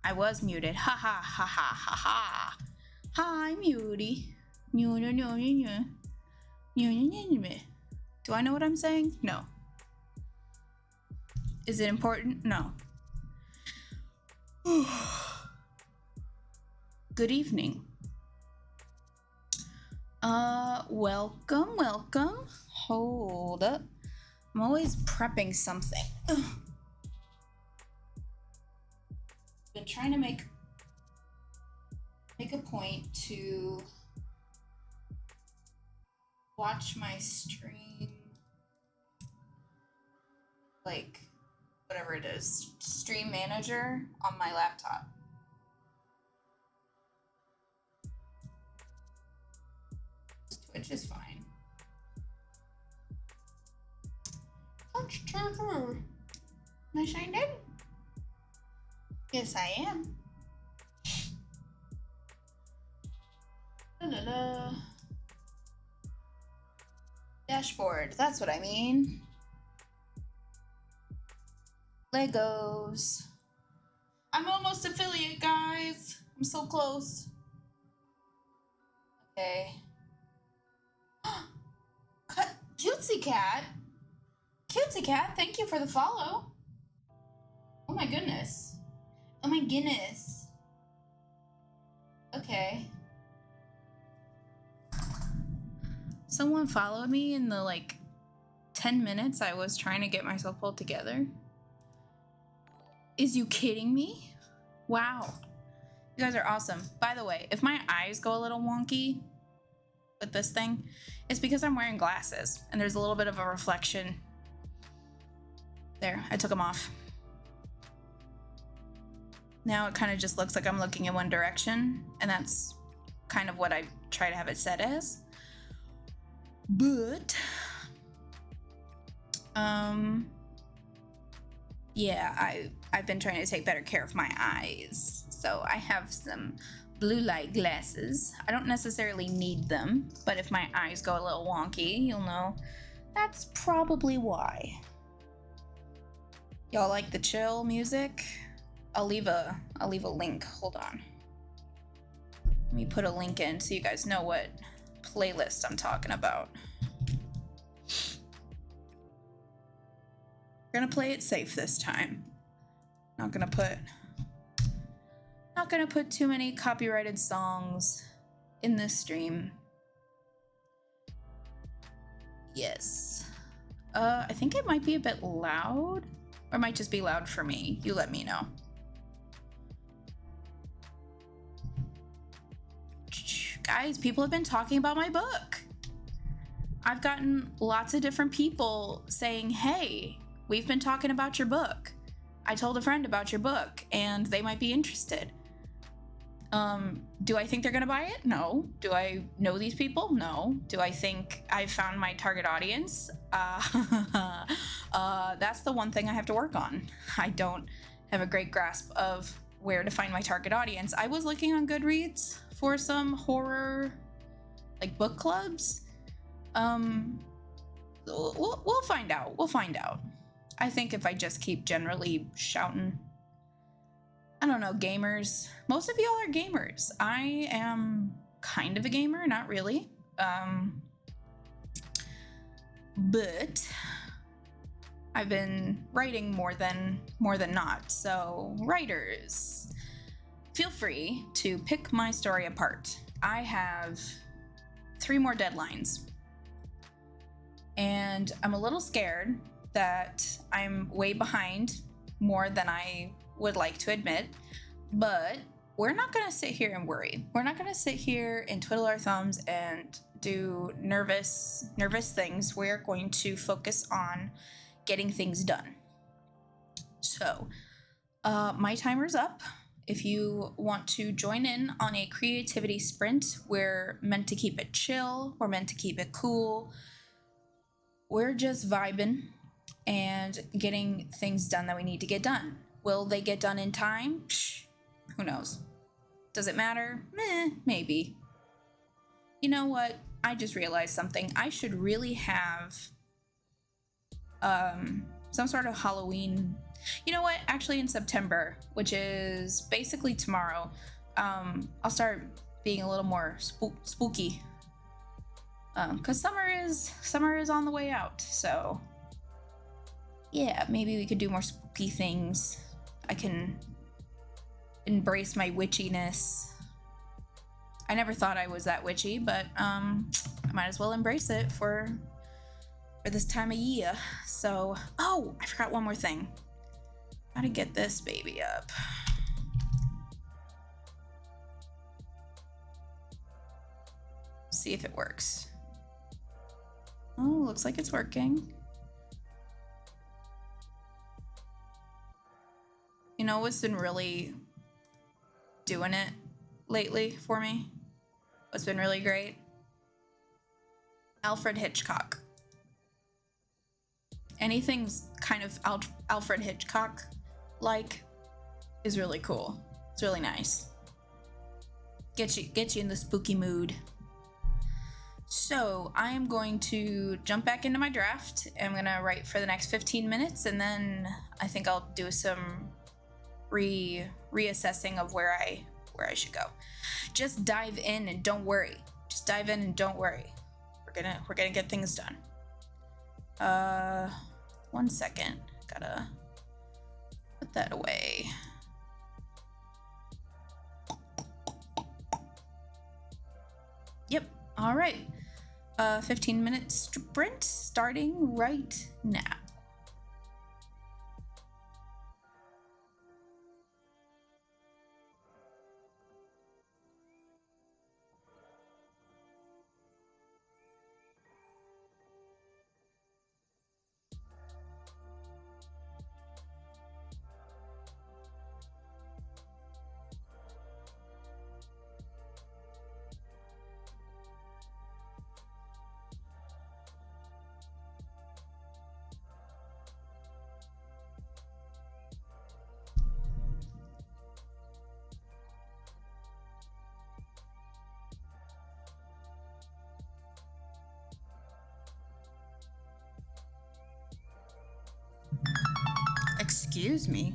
I was muted. Ha ha ha ha ha ha. Hi, mutie. Do I know what I'm saying? No. Is it important? No. Good evening. Welcome. Hold up. I'm always prepping something. Been trying to make a point to watch my stream, like whatever it is, stream manager on my laptop. Twitch is fine. Am I signed in? Yes, I am. La la la. Dashboard, that's what I mean. Legos. I'm almost affiliate, guys. I'm so close. Okay. Cutesy cat. Cutesy cat, thank you for the follow. Oh my goodness. Oh my goodness. Okay. Someone followed me in the 10 minutes I was trying to get myself pulled together. Is you kidding me? Wow. You guys are awesome. By the way, if my eyes go a little wonky, with this thing is because I'm wearing glasses and there's a little bit of a reflection. There, I took them off. Now it kind of just looks like I'm looking in one direction, and that's kind of what I try to have it set as. But, yeah, I've been trying to take better care of my eyes. So I have some blue light glasses. I don't necessarily need them, but if my eyes go a little wonky, you'll know that's probably why. Y'all like the chill music? I'll leave a link. Hold on. Let me put a link in so you guys know what playlist I'm talking about. Gonna play it safe this time. Not gonna put too many copyrighted songs in this stream. Yes. I think it might be a bit loud, or it might just be loud for me. You let me know. Guys, people have been talking about my book. I've gotten lots of different people saying, hey, we've been talking about your book. I told a friend about your book and they might be interested. Do I think they're gonna buy it? No. Do I know these people? No. Do I think I've found my target audience? That's the one thing I have to work on. I don't have a great grasp of where to find my target audience. I was looking on Goodreads for some horror, like, book clubs. We'll find out. We'll find out. I think if I just keep generally shouting, I don't know, gamers. Most of y'all are gamers. I am kind of a gamer, not really. But I've been writing more than not. So writers, feel free to pick my story apart. I have 3 more deadlines. And I'm a little scared that I'm way behind, more than I would like to admit. But we're not gonna sit here and worry. We're not gonna sit here and twiddle our thumbs and do nervous things. We're going to focus on getting things done. So, my timer's up. If you want to join in on a creativity sprint, we're meant to keep it chill. We're meant to keep it cool. We're just vibing and getting things done that we need to get done. Will they get done in time? Psh, who knows? Does it matter? Maybe. You know what? I just realized something. I should really have some sort of Halloween. You know what? Actually, in September, which is basically tomorrow, I'll start being a little more spooky. Cause summer is on the way out. So yeah, maybe we could do more spooky things. I can embrace my witchiness. I never thought I was that witchy, but I might as well embrace it for this time of year. So, oh, I forgot one more thing. Gotta get this baby up. See if it works. Oh, looks like it's working. You know what's been really doing it lately for me? What's been really great? Alfred Hitchcock. Anything's kind of Alfred Hitchcock like is really cool. It's really nice. Get you in the spooky mood. So I am going to jump back into my draft. I'm gonna write for the next 15 minutes, and then I think I'll do some reassessing of where I should go. Just dive in and don't worry. Just dive in and don't worry. We're gonna get things done. 1 second. Gotta put that away. Yep. All right. 15-minute sprint starting right now. Excuse me.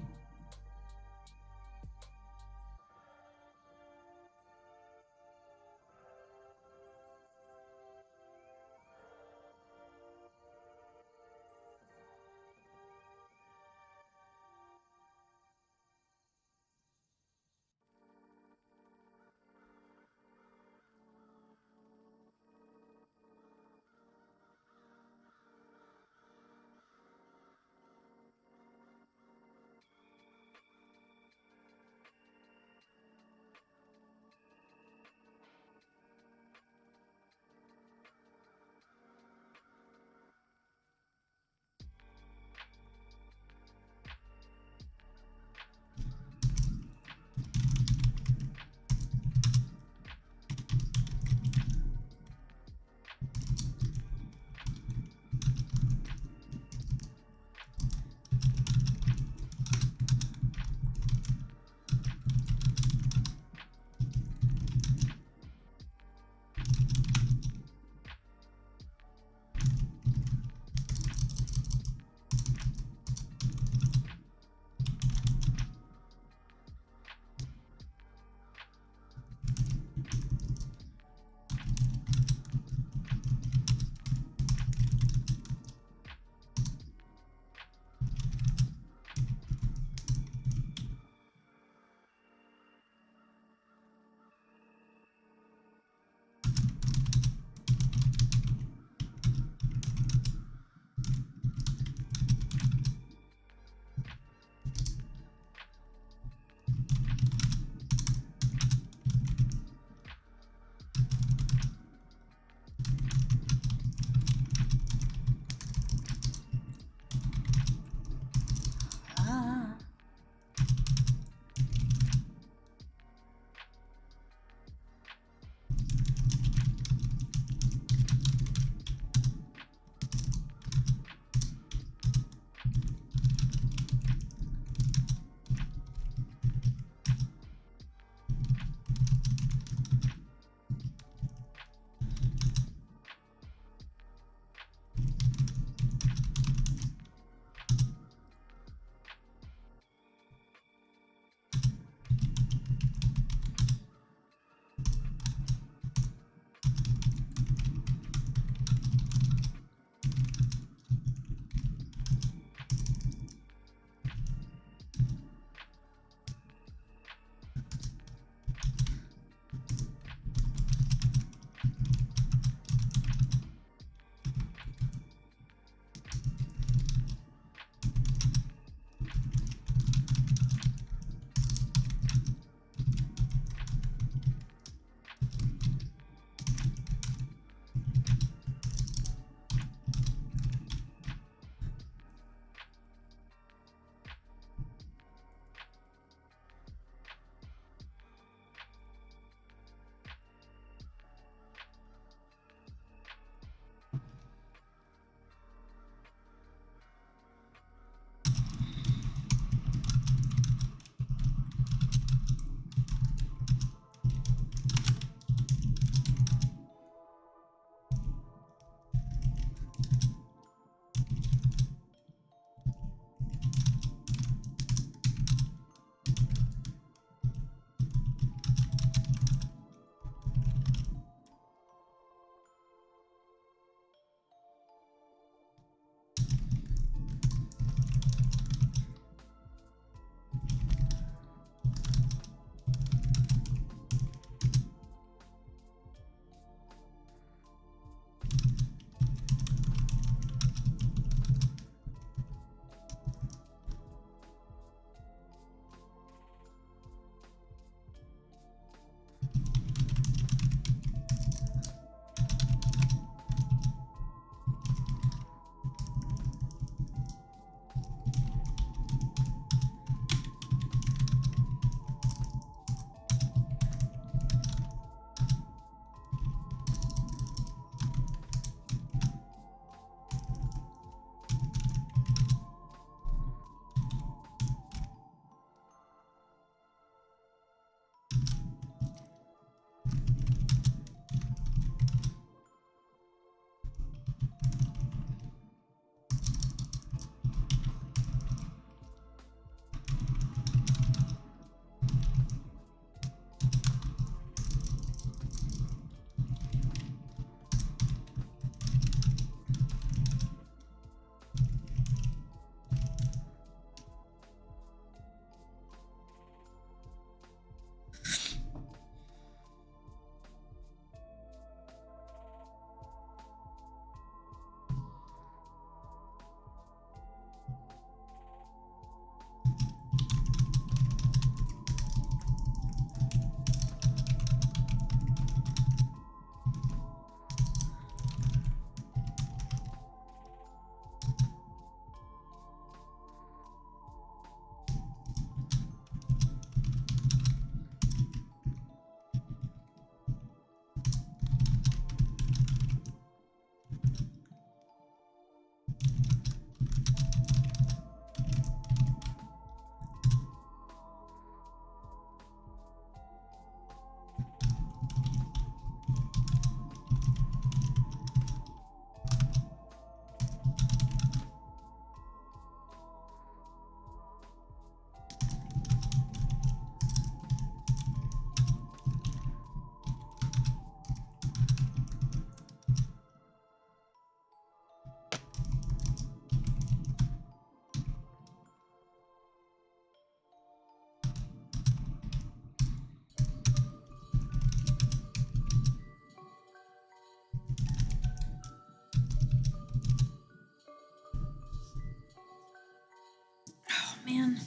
man.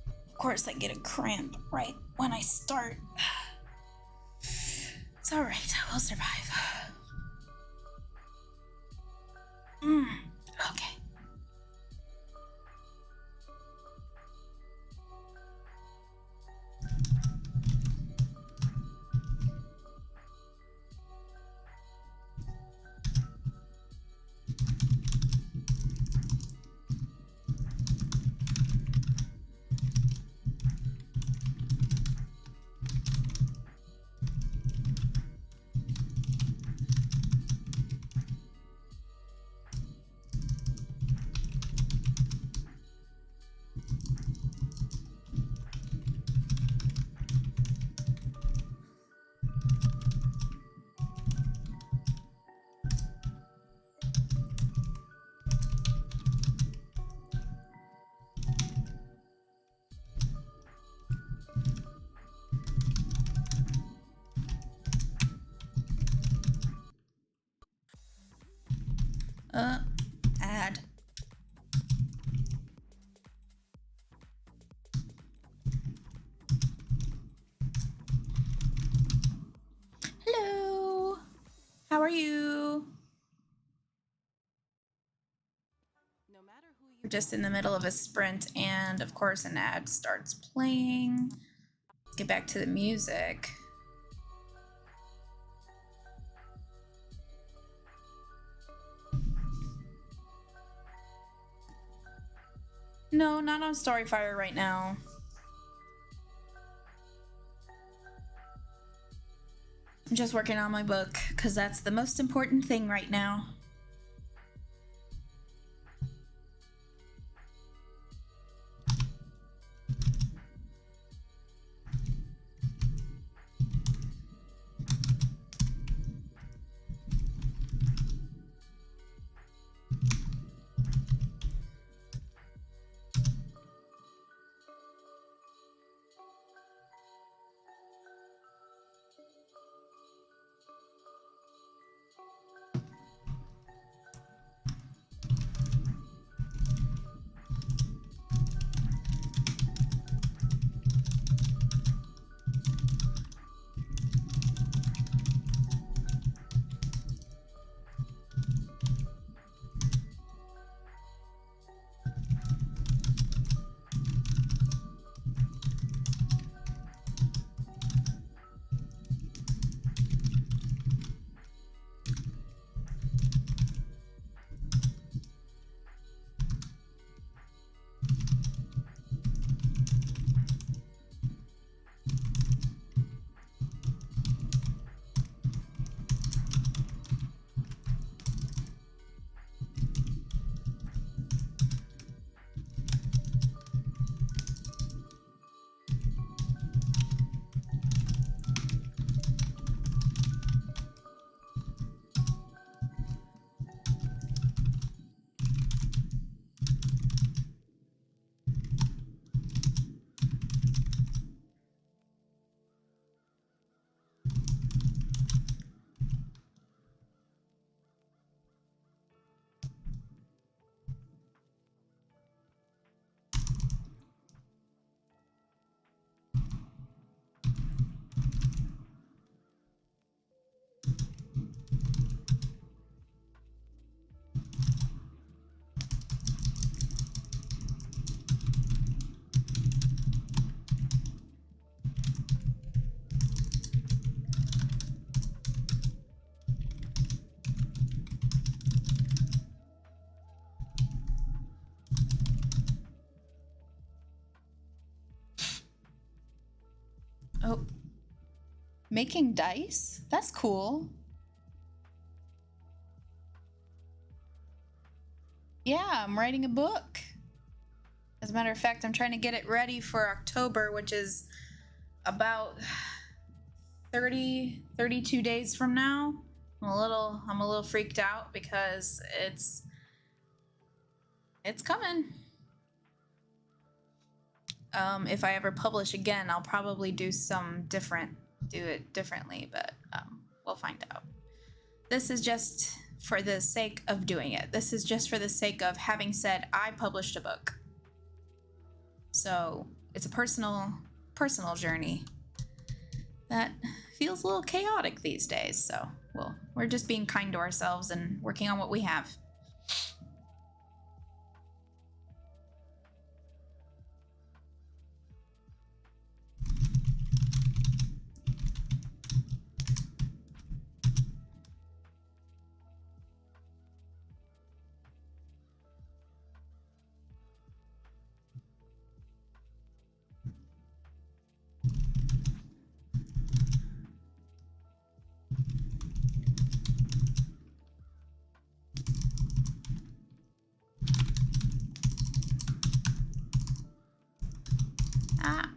Of course I get a cramp right when I start. It's all right. We'll survive. Okay. Add. Hello. How are you? We're just in the middle of a sprint, and of course an ad starts playing. Let's get back to the music. No, not on Storyfire right now. I'm just working on my book, because that's the most important thing right now. Oh. Making dice? That's cool. Yeah, I'm writing a book. As a matter of fact, I'm trying to get it ready for October, which is about 32 days from now. I'm a little freaked out because it's coming. If I ever publish again, I'll probably do it differently, but we'll find out. This is just for the sake of doing it. This is just for the sake of having said I published a book. So it's a personal journey that feels a little chaotic these days. So we're just being kind to ourselves and working on what we have. Ah.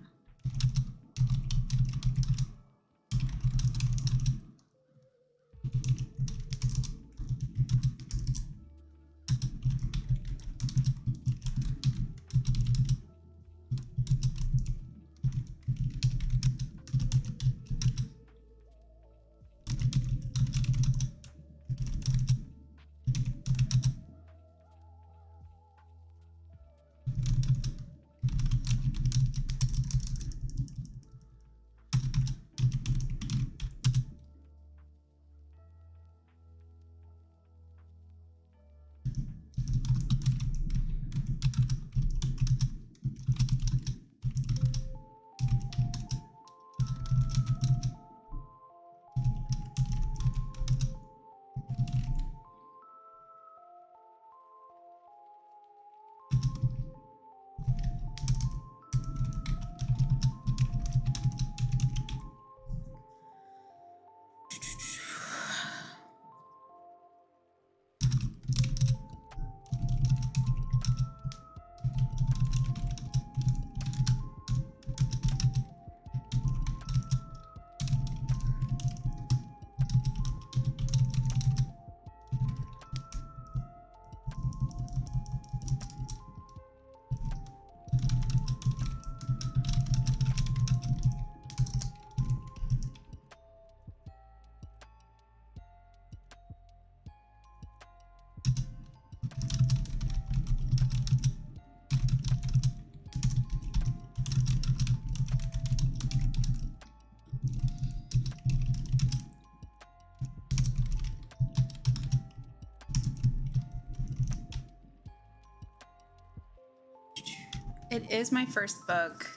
It is my first book.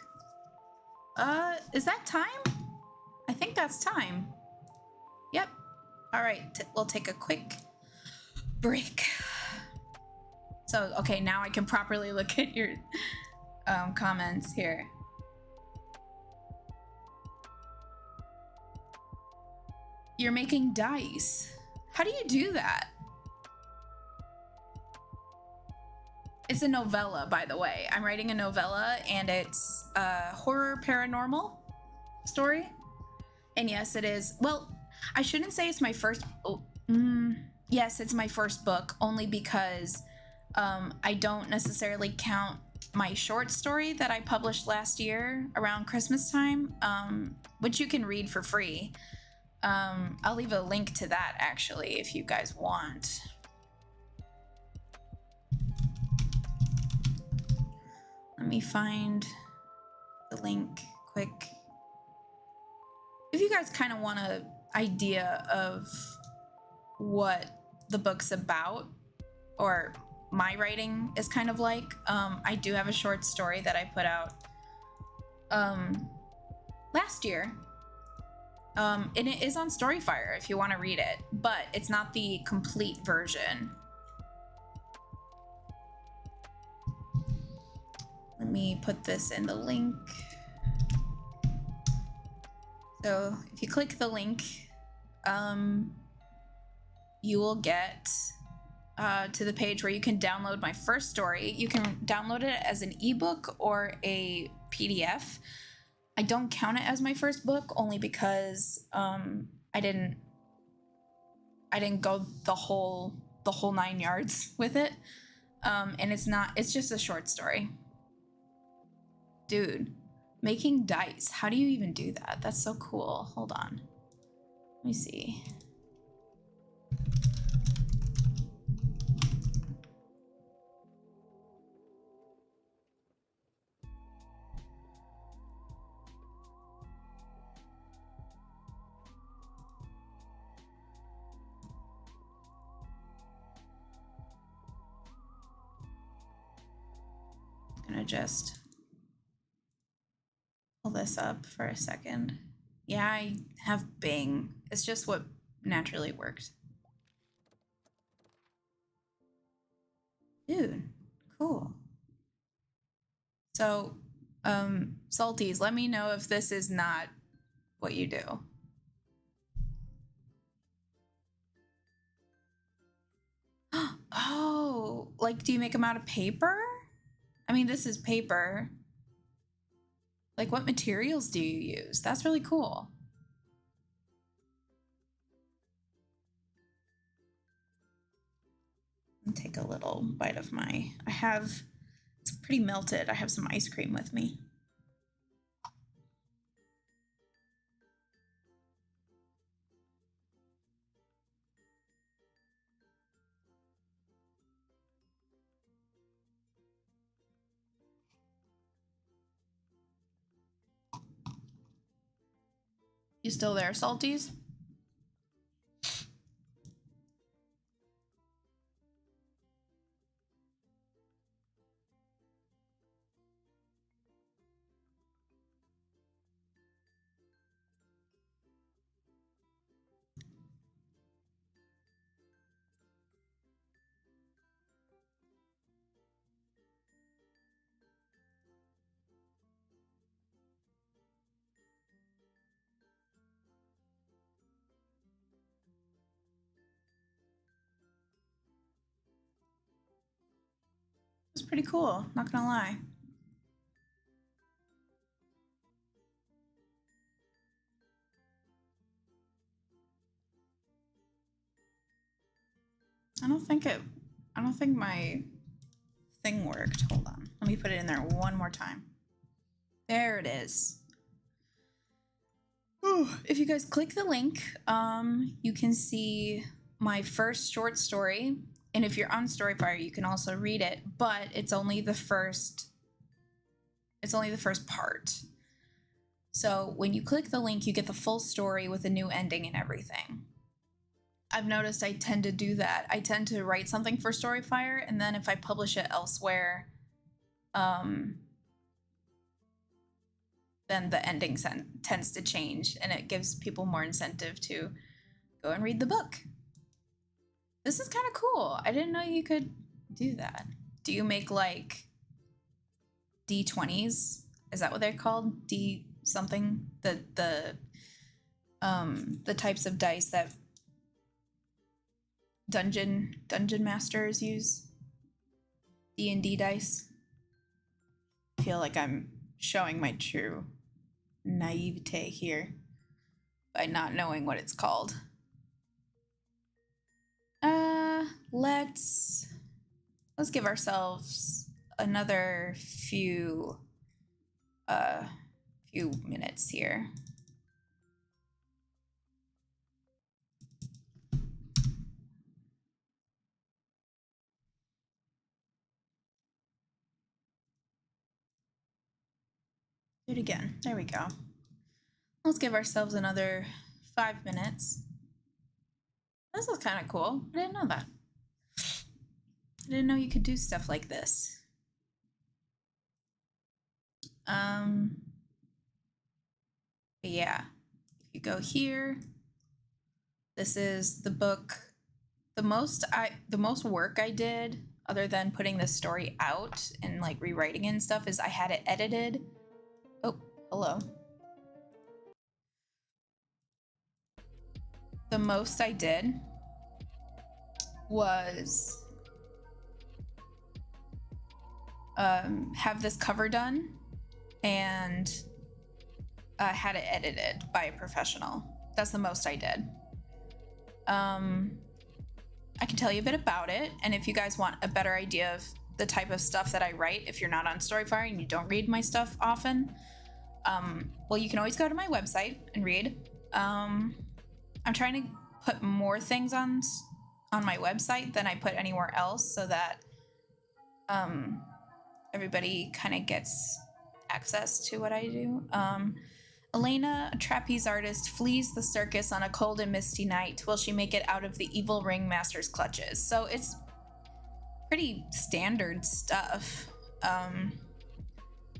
Is that time? I think that's time. Yep. All right, we'll take a quick break. So, okay, now I can properly look at your comments here. You're making dice. How do you do that? It's a novella, by the way. I'm writing a novella, and it's a horror paranormal story. And yes, it is. Well, I shouldn't say it's my first. Yes, it's my first book, only because I don't necessarily count my short story that I published last year around Christmas time, which you can read for free. I'll leave a link to that, actually, if you guys want. Let me find the link quick. If you guys kind of want an idea of what the book's about, or my writing is kind of like, I do have a short story that I put out last year. And it is on Storyfire if you want to read it, but it's not the complete version. Let me put this in the link. So if you click the link, you will get to the page where you can download my first story. You can download it as an ebook or a PDF. I don't count it as my first book, only because I didn't go the whole 9 yards with it. And it's just a short story. Dude, making dice. How do you even do that? That's so cool. Hold on. Let me see. just pull this up for a second. Yeah, I have Bing. It's just what naturally works. Dude, cool. So, Salties, let me know if this is not what you do. Oh, like, do you make them out of paper? I mean, this is paper. Like, what materials do you use? That's really cool. Take a little bite of it's pretty melted. I have some ice cream with me. You still there, Salties? It's pretty cool, not gonna lie. I don't think my thing worked. Hold on. Let me put it in there one more time. There it is. Ooh, if you guys click the link, you can see my first short story. And if you're on Storyfire, you can also read it, but it's only the first part. So when you click the link, you get the full story with a new ending and everything. I've noticed I tend to do that. I tend to write something for Storyfire, and then if I publish it elsewhere, then the ending tends to change, and it gives people more incentive to go and read the book. This is kind of cool. I didn't know you could do that. Do you make like D20s? Is that what they're called? D something? The types of dice that dungeon masters use? D&D dice? I feel like I'm showing my true naivete here by not knowing what it's called. Let's give ourselves another few minutes here. Do it again. There we go. Let's give ourselves another 5 minutes. This is kind of cool. I didn't know that. I didn't know you could do stuff like this. Yeah. If you go here, this is the book. The most work I did, other than putting this story out and like rewriting it and stuff, is I had it edited. Oh, hello. The most I did was have this cover done and had it edited by a professional. That's the most I did. I can tell you a bit about it, and if you guys want a better idea of the type of stuff that I write, if you're not on Storyfire and you don't read my stuff often, well, you can always go to my website and read. I'm trying to put more things on my website than I put anywhere else, so that everybody kind of gets access to what I do. Elena, a trapeze artist, flees the circus on a cold and misty night. Will she make it out of the evil ringmaster's clutches? So it's pretty standard stuff.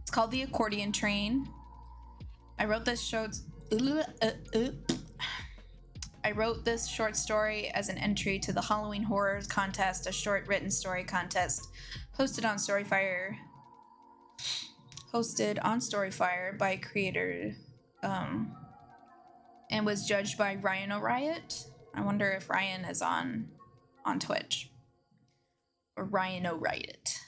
It's called The Accordion Train. I wrote this short story as an entry to the Halloween Horrors Contest, a short written story contest hosted on Storyfire by creator, and was judged by Ryan O'Riot. I wonder if Ryan is on Twitch. Or Ryan O'Riot.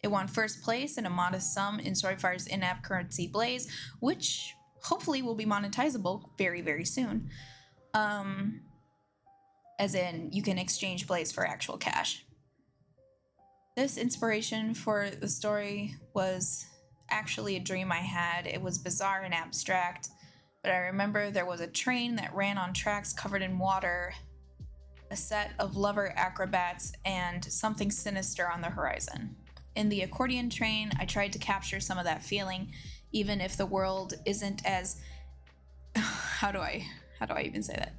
It won first place and a modest sum in Storyfire's in-app currency Blaze, which hopefully will be monetizable very, very soon. As in, you can exchange Blaze for actual cash. This inspiration for the story was actually a dream I had. It was bizarre and abstract, but I remember there was a train that ran on tracks covered in water, a set of lover acrobats, and something sinister on the horizon. In The Accordion Train, I tried to capture some of that feeling, even if the world isn't as how do I even say that?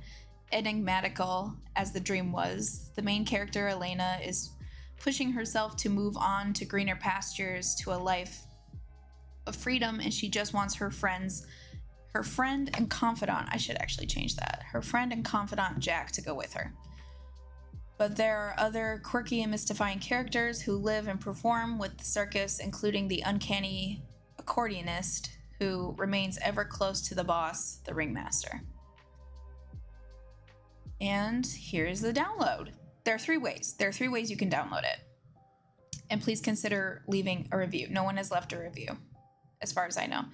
Enigmatical as the dream was. The main character, Elena, is pushing herself to move on to greener pastures, to a life of freedom, and she just wants her friend and confidant, I should actually change that, her friend and confidant Jack to go with her. But there are other quirky and mystifying characters who live and perform with the circus, including the uncanny accordionist, who remains ever close to the boss, the ringmaster. And here's the download. There are three ways you can download it. And please consider leaving a review. No one has left a review, as far as I know.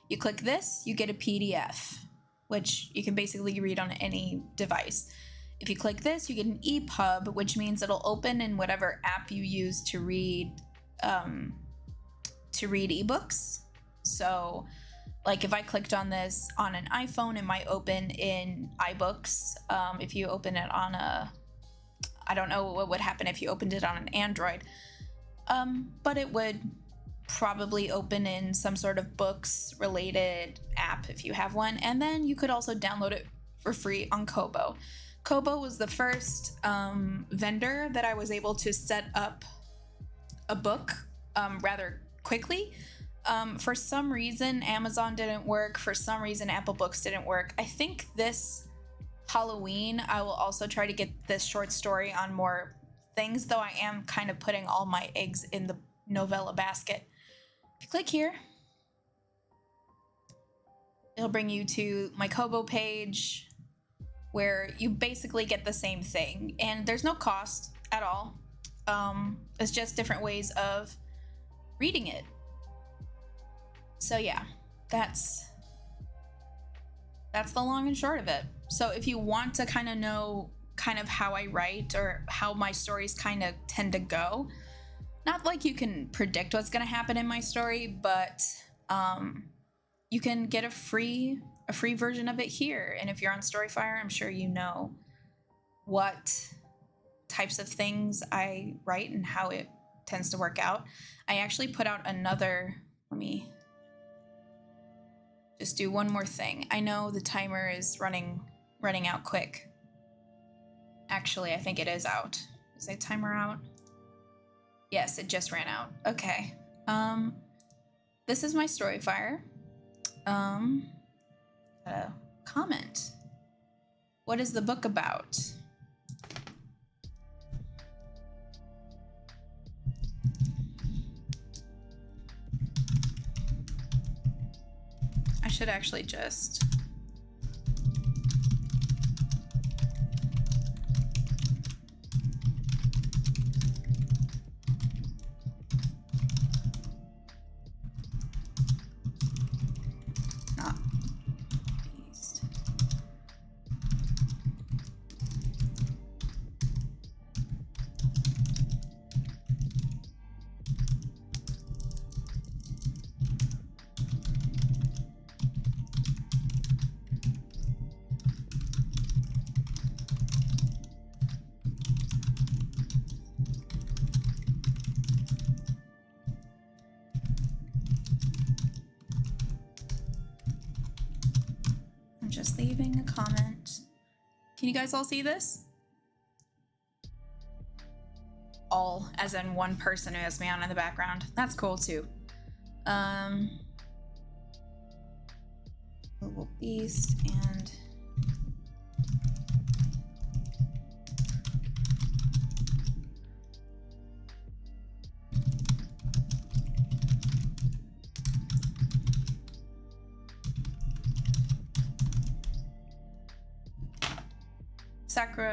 You click this, you get a PDF, which you can basically read on any device. If you click this, you get an EPUB, which means it'll open in whatever app you use to read ebooks. So, like if I clicked on this on an iPhone, it might open in iBooks. If you open it on I don't know what would happen if you opened it on an Android, but it would probably open in some sort of books related app if you have one. And then you could also download it for free on Kobo. Kobo was the first vendor that I was able to set up a book rather quickly. For some reason, Amazon didn't work. For some reason, Apple Books didn't work. I think this Halloween, I will also try to get this short story on more things, though I am kind of putting all my eggs in the novella basket. If you click here, it'll bring you to my Kobo page, where you basically get the same thing, and there's no cost at all. It's just different ways of reading it. So yeah, that's the long and short of it. So if you want to kind of know kind of how I write or how my stories kind of tend to go, not like you can predict what's going to happen in my story, but you can get a free version of it here. And if you're on Storyfire, I'm sure you know what types of things I write and how it tends to work out. I actually put out another, let me just do one more thing. I know the timer is running out quick. Actually, I think it is out. Is the timer out? Yes, it just ran out. Okay. This is my Storyfire. Comment. What is the book about? I should actually just not beast. I'm just leaving a comment. Can you guys all see this? All, as in one person who has me on in the background. That's cool too. Um, Global Beast and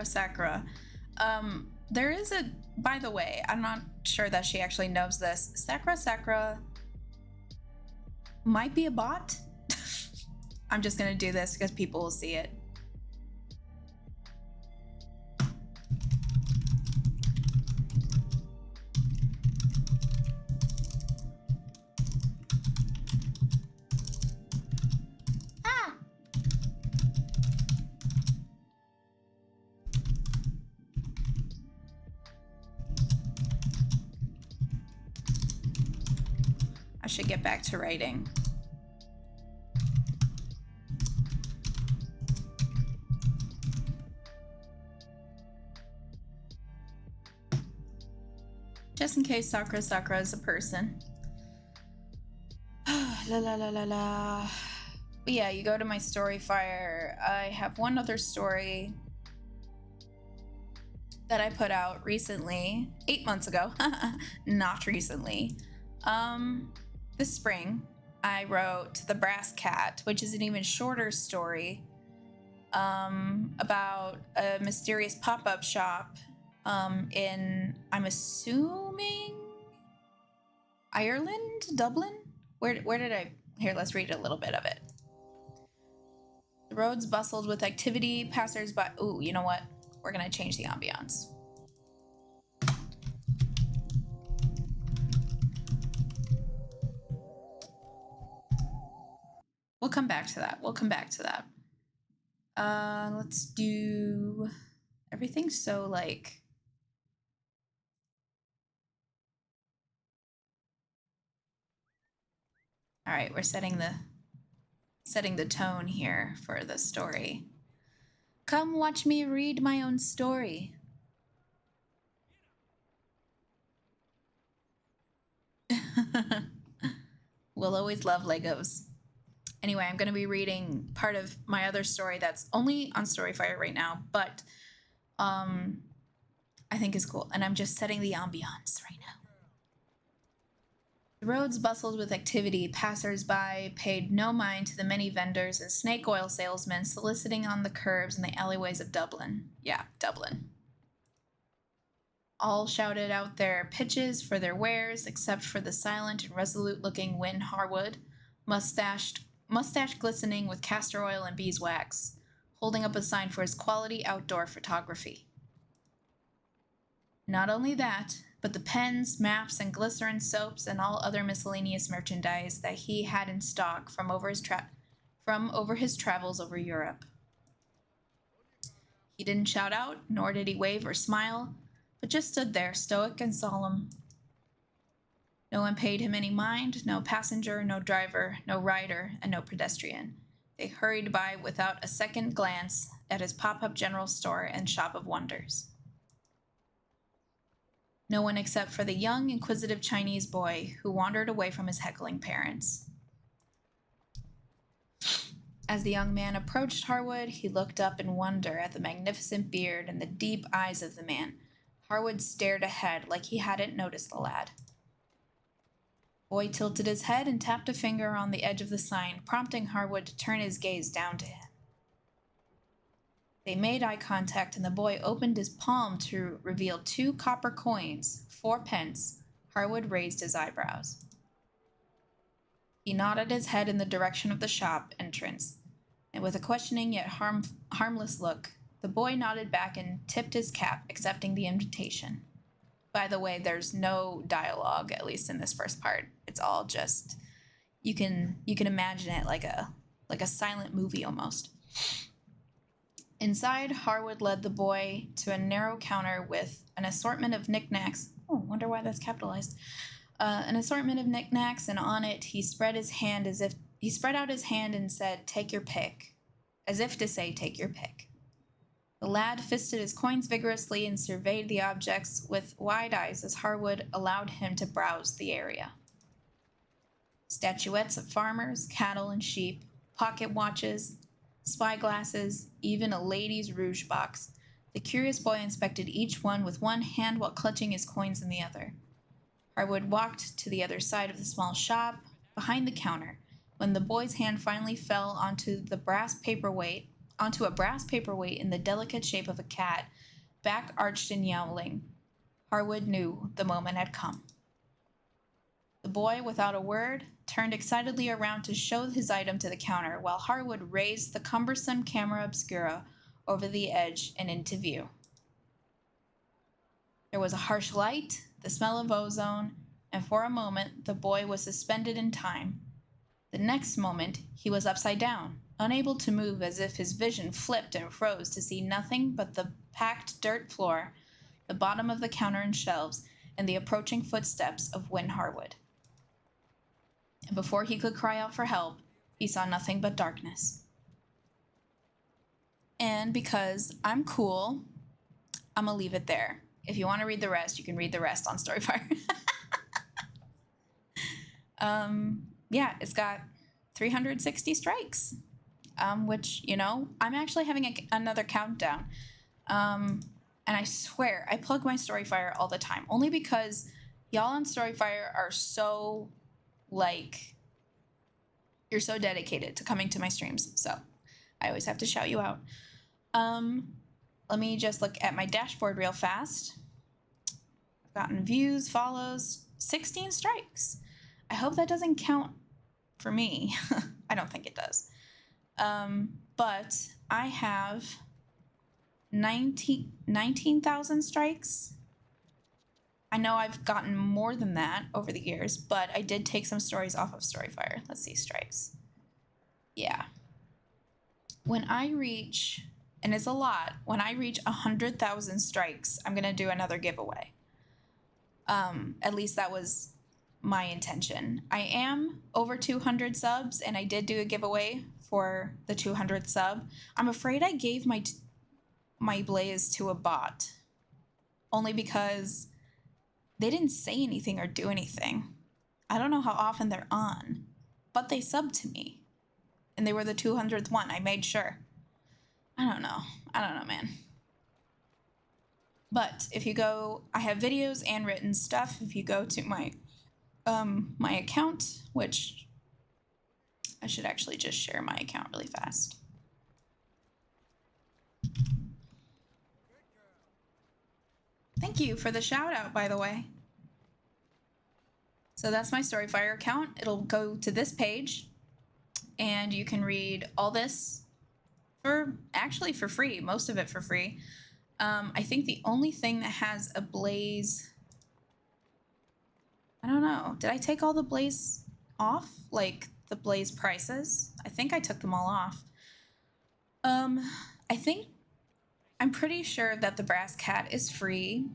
Sakura. There is a, by the way, I'm not sure that she actually knows this. Sakura might be a bot. I'm just gonna do this because people will see it. Ah! I should get back to writing. Just in case Sakura is a person. La la la la la. But yeah, you go to my story fire. I have one other story that I put out recently, 8 months ago. Not recently. This spring, I wrote The Brass Cat, which is an even shorter story about a mysterious pop-up shop in, I'm assuming, Ireland? Dublin? Where did I... Here, let's read a little bit of it. The roads bustled with activity, passers-by... Ooh, you know what? We're gonna change the ambiance. We'll come back to that. Let's do... Everything's so, like... All right, we're setting the tone here for the story. Come watch me read my own story. We'll always love Legos. Anyway, I'm going to be reading part of my other story that's only on Storyfire right now, but I think is cool, and I'm just setting the ambiance right now. The roads bustled with activity. Passers-by paid no mind to the many vendors and snake oil salesmen soliciting on the curbs and the alleyways of Dublin. Yeah, Dublin. All shouted out their pitches for their wares, except for the silent and resolute-looking Win Harwood, mustache glistening with castor oil and beeswax, holding up a sign for his quality outdoor photography. Not only that, but the pens, maps, and glycerin soaps and all other miscellaneous merchandise that he had in stock from over his travels over Europe. He didn't shout out, nor did he wave or smile, but just stood there, stoic and solemn. No one paid him any mind, no passenger, no driver, no rider, and no pedestrian. They hurried by without a second glance at his pop-up general store and shop of wonders. No one except for the young, inquisitive Chinese boy who wandered away from his heckling parents. As the young man approached Harwood, he looked up in wonder at the magnificent beard and the deep eyes of the man. Harwood stared ahead like he hadn't noticed the lad. Boy tilted his head and tapped a finger on the edge of the sign, prompting Harwood to turn his gaze down to him. They made eye contact, and the boy opened his palm to reveal 2 copper coins, 4 pence. Harwood raised his eyebrows. He nodded his head in the direction of the shop entrance, and with a questioning yet harmless look, the boy nodded back and tipped his cap, accepting the invitation. By the way, there's no dialogue, at least in this first part. It's all just, you can imagine it like a silent movie almost. Inside, Harwood led the boy to a narrow counter with an assortment of knickknacks. Oh, wonder why that's capitalized. An assortment of knickknacks, and on it he spread out his hand and said, "Take your pick," as if to say, "Take your pick." The lad fisted his coins vigorously and surveyed the objects with wide eyes as Harwood allowed him to browse the area. Statuettes of farmers, cattle, and sheep, pocket watches, spyglasses, even a lady's rouge box. The curious boy inspected each one with one hand while clutching his coins in the other. Harwood walked to the other side of the small shop, behind the counter, when the boy's hand finally fell onto a brass paperweight in the delicate shape of a cat, back arched and yowling. Harwood knew the moment had come. The boy, without a word, turned excitedly around to show his item to the counter, while Harwood raised the cumbersome camera obscura over the edge and into view. There was a harsh light, the smell of ozone, and for a moment the boy was suspended in time. The next moment he was upside down, unable to move, as if his vision flipped and froze to see nothing but the packed dirt floor, the bottom of the counter and shelves, and the approaching footsteps of Win Harwood. And before he could cry out for help, he saw nothing but darkness. And because I'm cool, I'm gonna leave it there. If you want to read the rest, you can read the rest on Storyfire. Yeah, it's got 360 strikes, which, you know, I'm actually having another countdown. And I swear, I plug my Storyfire all the time, only because y'all on Storyfire are so, like, you're so dedicated to coming to my streams. So I always have to shout you out. Let me just look at my dashboard real fast. I've gotten views, follows, 16 strikes. I hope that doesn't count for me. I don't think it does. But I have 19,000 strikes. I know I've gotten more than that over the years, but I did take some stories off of Storyfire. Let's see, strikes. Yeah. When I reach, and it's a lot, when I reach 100,000 strikes, I'm going to do another giveaway. At least that was my intention. I am over 200 subs, and I did do a giveaway for the 200 sub. I'm afraid I gave my blaze to a bot, only because they didn't say anything or do anything. I don't know how often they're on, but they subbed to me, and they were the 200th one. I made sure. I don't know, man. But if you go, I have videos and written stuff. If you go to my account, which I should actually just share my account really fast. Thank you for the shout out, by the way. So that's my Storyfire account. It'll go to this page, and you can read all this for free, most of it for free. I think the only thing that has a blaze, I don't know. Did I take all the blaze off? Like the blaze prices? I think I took them all off. I'm pretty sure that the brass cat is free.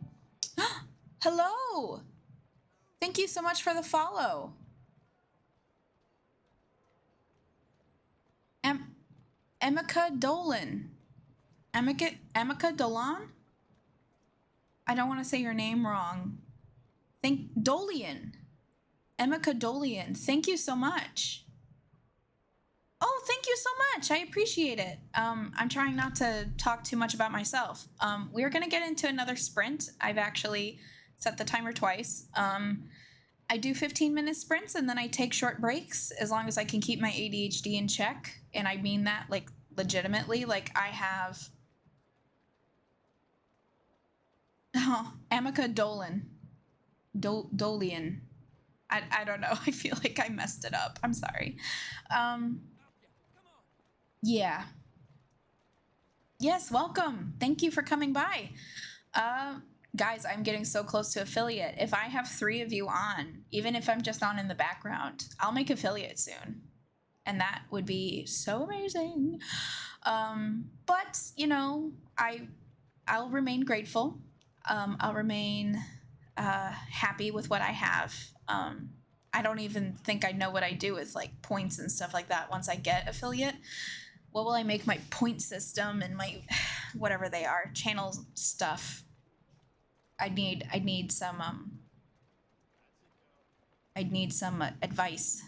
Hello! Thank you so much for the follow. Emika Dolan. Emika Dolan? I don't want to say your name wrong. Dolian. Emika Dolian. Thank you so much. Oh, thank you so much. I appreciate it. I'm trying not to talk too much about myself. We're going to get into another sprint. I've actually set the timer twice. I do 15-minute sprints, and then I take short breaks as long as I can keep my ADHD in check. And I mean that, like, legitimately. Like, I have... Oh, Emika Dolan. Dolian. I don't know. I feel like I messed it up. I'm sorry. Yeah. Yes, welcome. Thank you for coming by. Guys, I'm getting so close to affiliate. If I have 3 of you on, even if I'm just on in the background, I'll make affiliate soon. And that would be so amazing. But, you know, I'll remain grateful. I'll remain happy with what I have. I don't even think I know what I do with, like, points and stuff like that once I get affiliate. What will I make my point system and my whatever they are, channel stuff? I'd need some advice.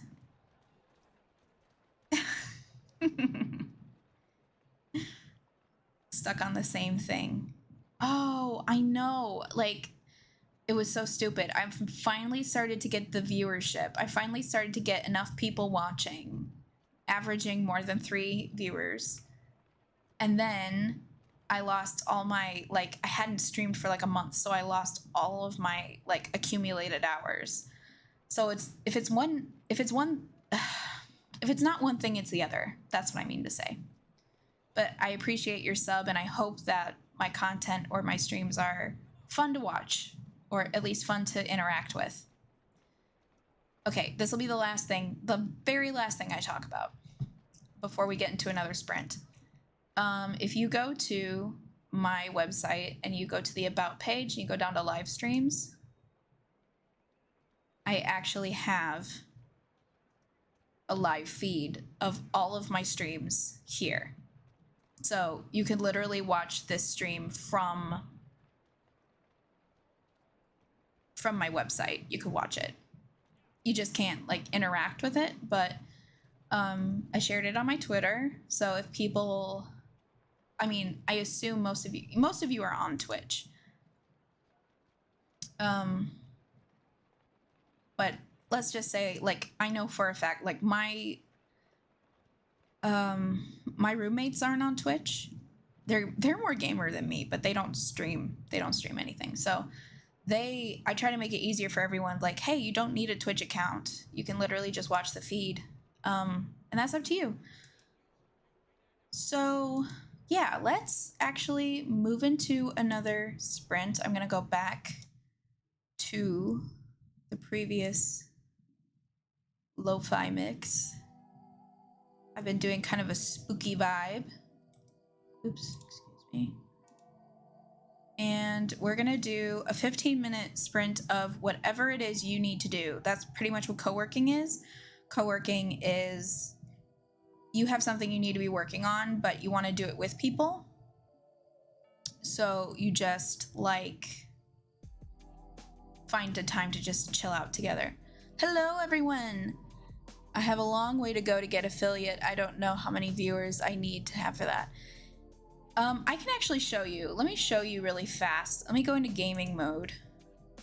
Stuck on the same thing. Oh, I know. Like, it was so stupid. I've finally started to get the viewership. I finally started to get enough people watching, averaging more than 3 viewers. And then I lost all my, like, I hadn't streamed for like a month, so I lost all of my like accumulated hours. So if it's not one thing, it's the other. That's what I mean to say. But I appreciate your sub, and I hope that my content or my streams are fun to watch, or at least fun to interact with. Okay, this will be the last thing, the very last thing I talk about before we get into another sprint. If you go to my website and you go to the About page and you go down to live streams, I actually have a live feed of all of my streams here. So you can literally watch this stream from my website. You could watch it. You just can't like interact with it, but I shared it on my Twitter. So if people, I mean, I assume most of you are on Twitch. But let's just say, like, I know for a fact, like my roommates aren't on Twitch. They're more gamer than me, but they don't stream anything. So I try to make it easier for everyone. Like, hey, you don't need a Twitch account. You can literally just watch the feed. And that's up to you. So yeah, let's actually move into another sprint. I'm gonna go back to the previous lo-fi mix. I've been doing kind of a spooky vibe. Oops, excuse me. And we're gonna do a 15-minute sprint of whatever it is you need to do. That's pretty much what co-working is. Co-working is you have something you need to be working on, but you want to do it with people. So you just like find a time to just chill out together. Hello, everyone. I have a long way to go to get affiliate. I don't know how many viewers I need to have for that. I can actually show you. Let me show you really fast. Let me go into gaming mode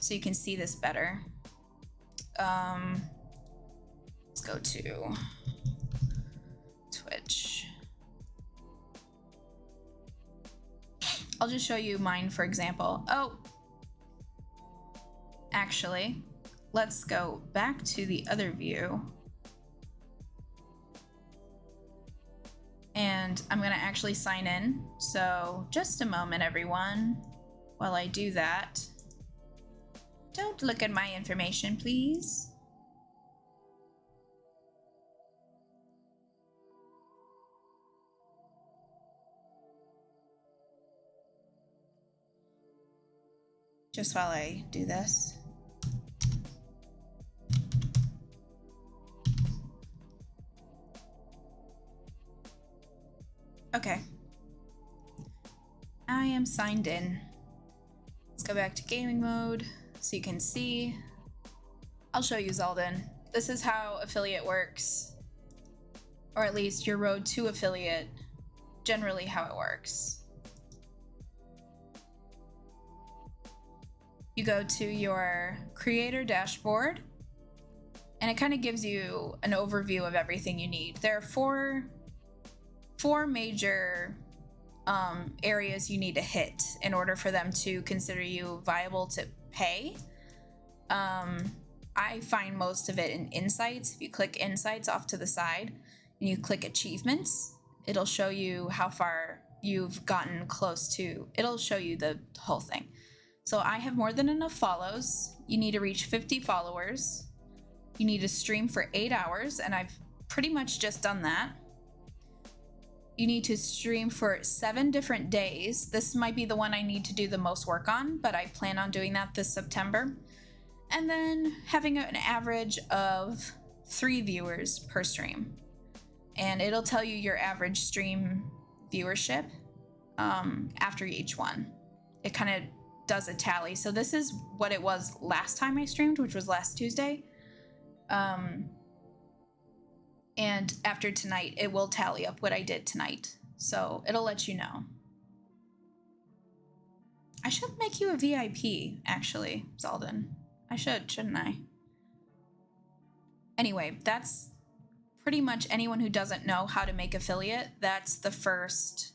so you can see this better. Let's go to Twitch. I'll just show you mine, for example. Oh, actually, let's go back to the other view. And I'm gonna actually sign in. So just a moment, everyone, while I do that. Don't look at my information, please. Just while I do this. Okay. I am signed in. Let's go back to gaming mode so you can see. I'll show you Zaldin. This is how affiliate works. Or at least your road to affiliate. Generally how it works. You go to your creator dashboard and it kind of gives you an overview of everything you need. There are four major areas you need to hit in order for them to consider you viable to pay. I find most of it in insights. If you click insights off to the side and you click achievements, it'll show you how far you've gotten close to. It'll show you the whole thing. So I have more than enough follows. You need to reach 50 followers. You need to stream for 8 hours, and I've pretty much just done that. You need to stream for 7 different days. This might be the one I need to do the most work on, but I plan on doing that this September. And then having an average of 3 viewers per stream. And it'll tell you your average stream viewership after each one. It kind of does a tally. So this is what it was last time I streamed, which was last Tuesday. And after tonight, it will tally up what I did tonight. So it'll let you know. I should make you a VIP, actually, Zalden. I should, shouldn't I? Anyway, that's pretty much anyone who doesn't know how to make affiliate. That's the first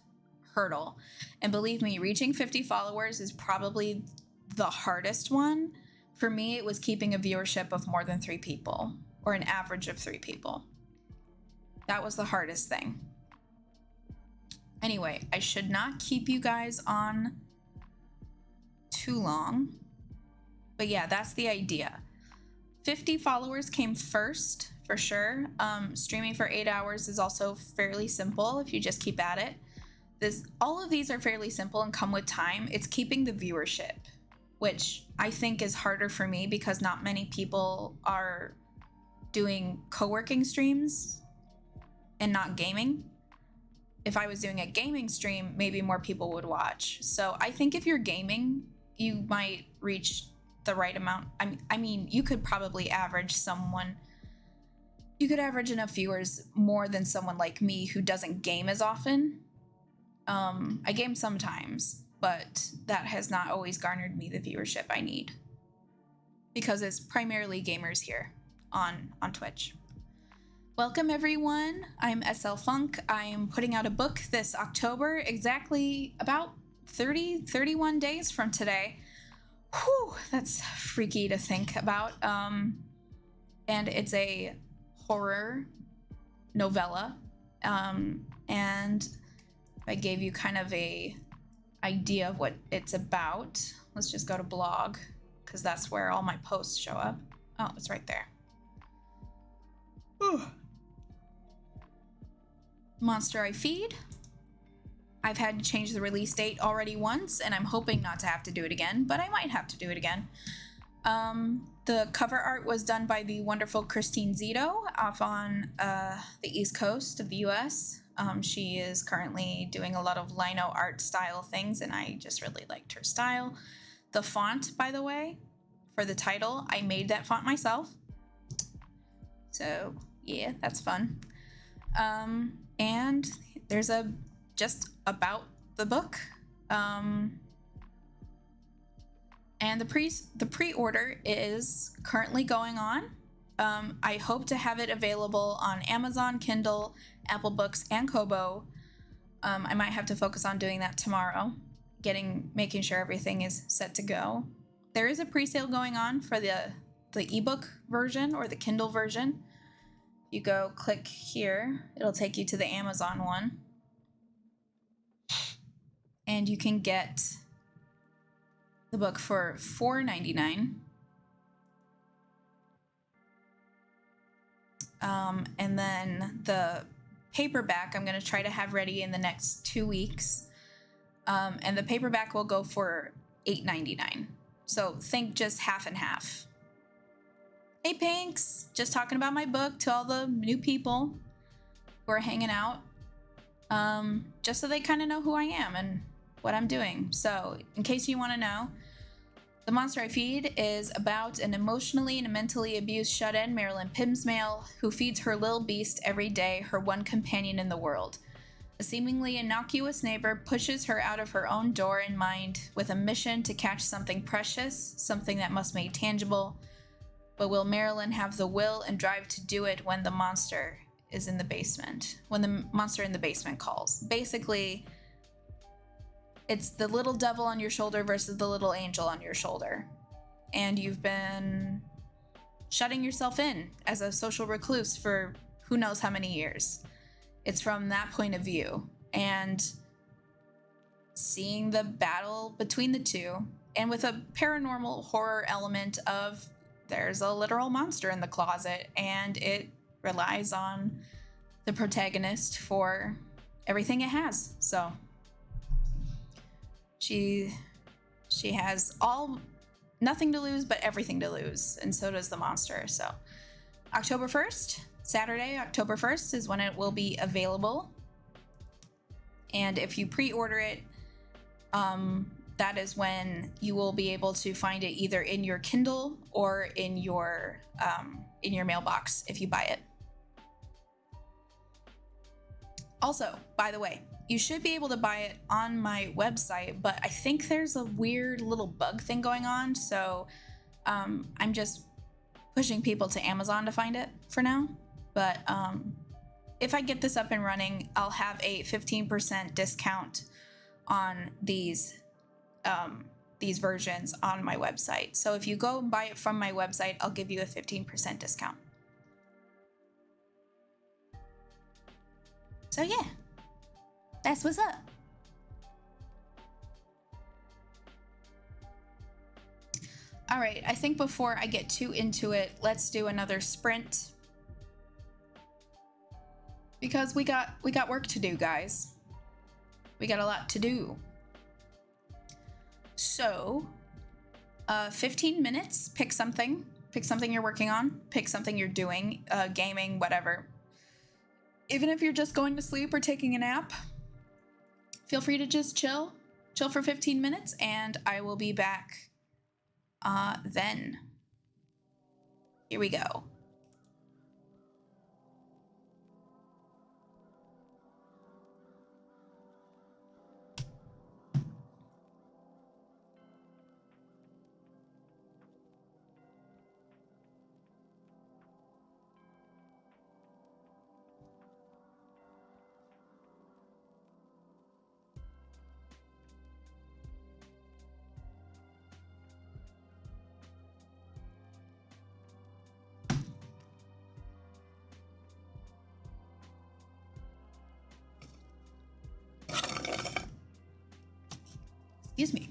hurdle. And believe me, reaching 50 followers is probably the hardest one. For me, it was keeping a viewership of more than 3 people, or an average of 3 people. That was the hardest thing. Anyway, I should not keep you guys on too long. But yeah, that's the idea. 50 followers came first, for sure. Streaming for 8 hours is also fairly simple if you just keep at it. All of these are fairly simple and come with time. It's keeping the viewership, which I think is harder for me because not many people are doing co-working streams and not gaming. If I was doing a gaming stream, maybe more people would watch. So I think if you're gaming, you might reach the right amount. I mean, you could probably average enough viewers more than someone like me who doesn't game as often. I game sometimes, but that has not always garnered me the viewership I need because it's primarily gamers here on Twitch. Welcome everyone. I'm SL Funk. I'm putting out a book this October, exactly about 31 days from today. Whew, that's freaky to think about. And it's a horror novella. And I gave you kind of a idea of what it's about. Let's just go to blog because that's where all my posts show up. Oh, it's right there. Whew. Monster I Feed. I've had to change the release date already once, and I'm hoping not to have to do it again, but I might have to do it again. The cover art was done by the wonderful Christine Zito off on the East Coast of the US. She is currently doing a lot of lino art style things, and I just really liked her style. The font, by the way, for the title, I made that font myself. So, yeah, that's fun. And there's just about the book. And the pre-order is currently going on. I hope to have it available on Amazon, Kindle, Apple Books, and Kobo. I might have to focus on doing that tomorrow, making sure everything is set to go. There is a pre-sale going on for the ebook version or the Kindle version. You go click here, it'll take you to the Amazon one. And you can get the book for $4.99. And then the paperback I'm going to try to have ready in the next 2 weeks. And the paperback will go for $8.99. So think just half and half. Hey Pinks, just talking about my book to all the new people who are hanging out. Just so they kind of know who I am and what I'm doing. So in case you want to know, The Monster I Feed is about an emotionally and mentally abused shut-in Marilyn Pimsmale who feeds her little beast every day, her one companion in the world. A seemingly innocuous neighbor pushes her out of her own door and mind with a mission to catch something precious, something that must be made tangible. But will Marilyn have the will and drive to do it when the monster is in the basement? When the monster in the basement calls. Basically, it's the little devil on your shoulder versus the little angel on your shoulder. And you've been shutting yourself in as a social recluse for who knows how many years. It's from that point of view. And seeing the battle between the two, and with a paranormal horror element of there's a literal monster in the closet, and it relies on the protagonist for everything it has. So she has nothing to lose but everything to lose, and so does the monster. So October 1st, Saturday, October 1st is when it will be available. And if you pre-order it, that is when you will be able to find it either in your Kindle or in your mailbox if you buy it. Also, by the way, you should be able to buy it on my website, but I think there's a weird little bug thing going on, so I'm just pushing people to Amazon to find it for now. But if I get this up and running, I'll have a 15% discount on these versions on my website. So if you go buy it from my website, I'll give you a 15% discount. So yeah, that's what's up. All right, I think before I get too into it, let's do another sprint. Because we got work to do, guys. We got a lot to do. So, 15 minutes, pick something. Pick something you're working on. Pick something you're doing, gaming, whatever. Even if you're just going to sleep or taking a nap, feel free to just chill for 15 minutes, and I will be back then. Here we go. Excuse me.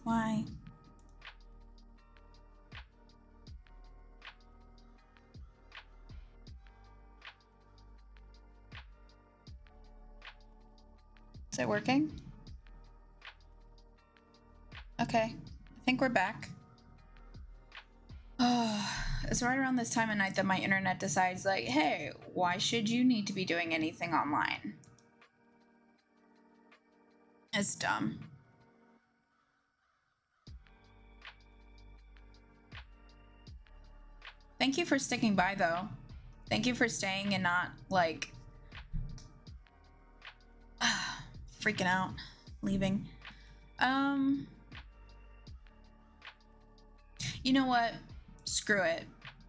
Why? Is it working? Okay, I think we're back. It's right around this time of night that my internet decides, like, hey, why should you need to be doing anything online? It's dumb. Thank you for sticking by, though. Thank you for staying and not, like, freaking out, leaving. You know what? Screw it.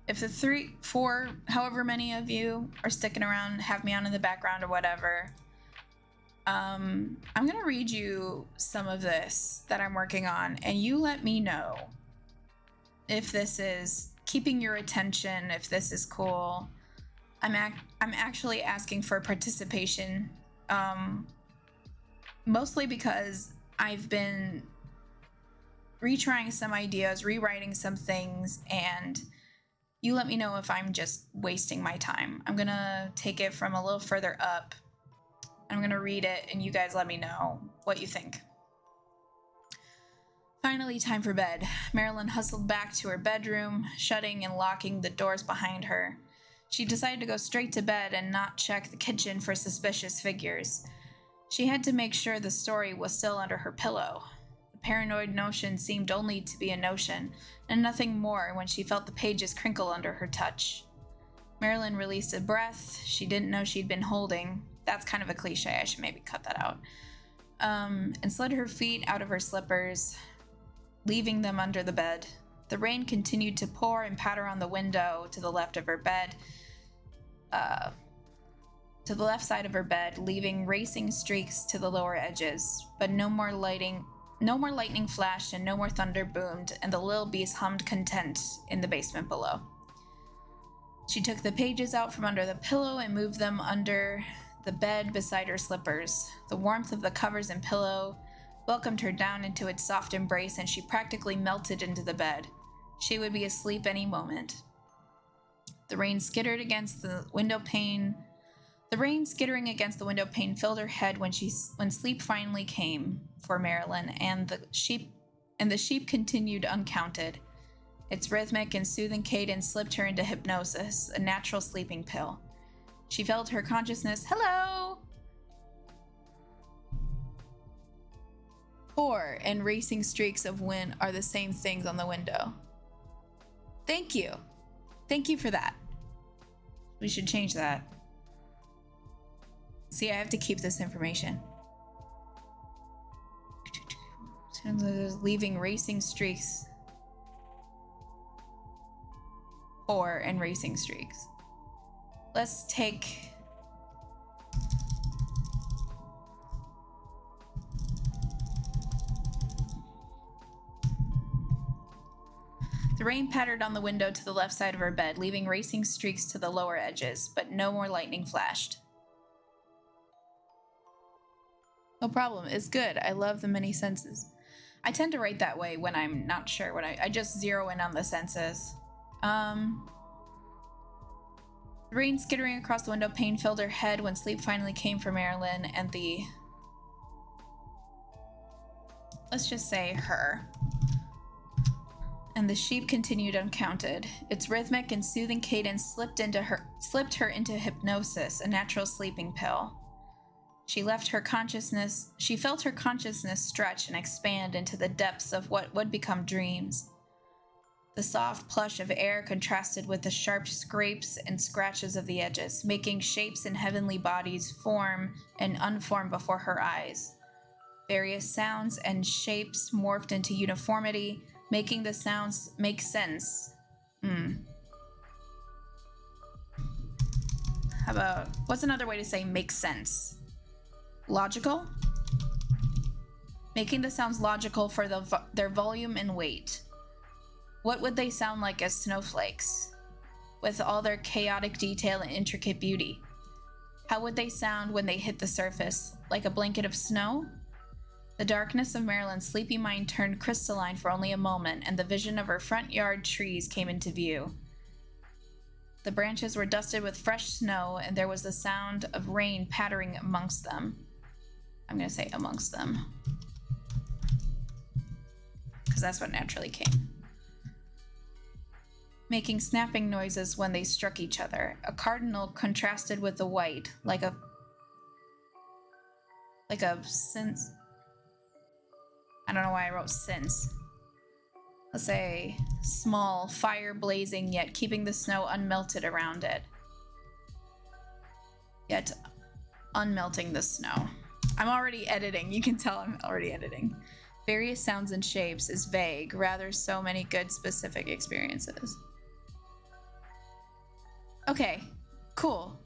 If the 3, 4, however many of you are sticking around, have me on in the background or whatever, I'm gonna read you some of this that I'm working on, and you let me know if this is keeping your attention, if this is cool. I'm actually asking for participation, mostly because I've been retrying some ideas, rewriting some things, and you let me know if I'm just wasting my time. I'm gonna take it from a little further up. I'm gonna read it, and you guys let me know what you think. Finally, time for bed. Marilyn hustled back to her bedroom, shutting and locking the doors behind her. She decided to go straight to bed and not check the kitchen for suspicious figures. She had to make sure the story was still under her pillow. The paranoid notion seemed only to be a notion, and nothing more when she felt the pages crinkle under her touch. Marilyn released a breath she didn't know she'd been holding. That's kind of a cliche, I should maybe cut that out. And slid her feet out of her slippers, leaving them under the bed. The rain continued to pour and patter on the window to the left of her bed, to the left side of her bed, leaving racing streaks to the lower edges. But no more lightning flashed and no more thunder boomed, and the little beast hummed content in the basement below. She took the pages out from under the pillow and moved them under the bed beside her slippers. The warmth of the covers and pillow welcomed her down into its soft embrace, and she practically melted into the bed. She would be asleep any moment. The rain skittering against the window pane filled her head when sleep finally came for Marilyn, and the sheep continued uncounted. Its rhythmic and soothing cadence slipped her into hypnosis, a natural sleeping pill. She felt her consciousness. Hello! Pour and racing streaks of wind are the same things on the window. Thank you. Thank you for that. We should change that. See, I have to keep this information. Leaving racing streaks. Pour and racing streaks. Let's take... The rain pattered on the window to the left side of her bed, leaving racing streaks to the lower edges, but no more lightning flashed. No problem. It's good. I love the many senses. I tend to write that way when I'm not sure. When I just zero in on the senses. The rain skittering across the window pane filled her head when sleep finally came for Marilyn, and let's just say her. And the sheep continued uncounted. Its rhythmic and soothing cadence slipped her into hypnosis, a natural sleeping pill. She felt her consciousness stretch and expand into the depths of what would become dreams. The soft plush of air contrasted with the sharp scrapes and scratches of the edges, making shapes and heavenly bodies form and unform before her eyes. Various sounds and shapes morphed into uniformity, making the sounds make sense. How about, what's another way to say make sense? Logical? Making the sounds logical for their volume and weight. What would they sound like as snowflakes, with all their chaotic detail and intricate beauty? How would they sound when they hit the surface? Like a blanket of snow? The darkness of Marilyn's sleepy mind turned crystalline for only a moment, and the vision of her front yard trees came into view. The branches were dusted with fresh snow, and there was the sound of rain pattering amongst them. I'm going to say amongst them, because that's what naturally came. Making snapping noises when they struck each other. A cardinal contrasted with the white, like a sense. I don't know why I wrote sense. Let's say small fire blazing, yet keeping the snow unmelted around it. Yet unmelting the snow. I'm already editing. You can tell I'm already editing. Various sounds and shapes is vague, rather so many good specific experiences. Okay, cool.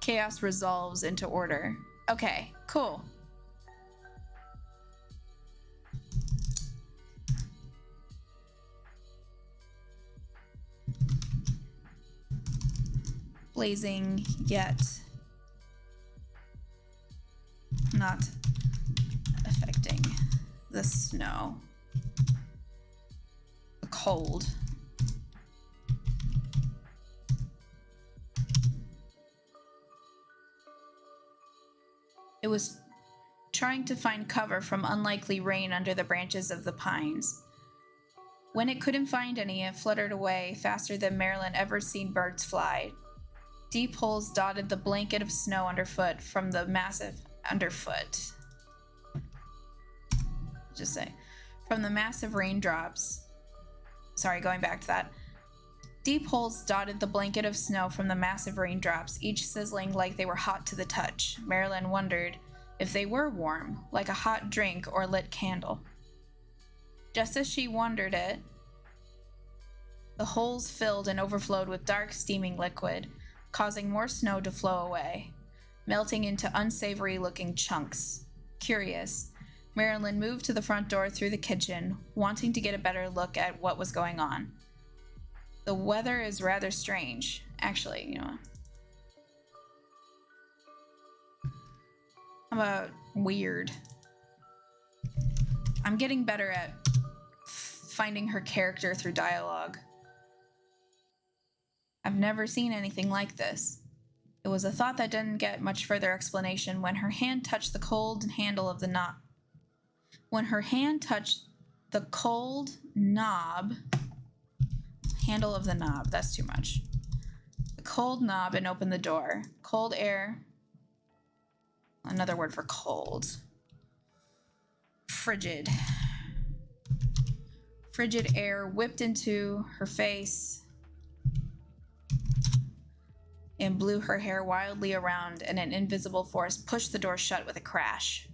Chaos resolves into order. Okay, cool. Blazing, yet not affecting the snow. The cold. It was trying to find cover from unlikely rain under the branches of the pines. When it couldn't find any, it fluttered away faster than Marilyn ever seen birds fly. Deep holes dotted the blanket of snow underfoot from the massive from the massive raindrops. Sorry, going back to that. Deep holes dotted the blanket of snow from the massive raindrops, each sizzling like they were hot to the touch. Marilyn wondered if they were warm, like a hot drink or lit candle. Just as she wondered it, the holes filled and overflowed with dark, steaming liquid, causing more snow to flow away, melting into unsavory-looking chunks. Curious, Marilyn moved to the front door through the kitchen, wanting to get a better look at what was going on. The weather is rather strange. Actually, you know. How about weird? I'm getting better at finding her character through dialogue. I've never seen anything like this. It was a thought that didn't get much further explanation when her hand touched the cold handle of the knob. When her hand touched the cold handle of the knob, that's too much. The cold knob and opened the door. Cold air. Another word for cold. Frigid. Frigid air whipped into her face and blew her hair wildly around, and an invisible force pushed the door shut with a crash.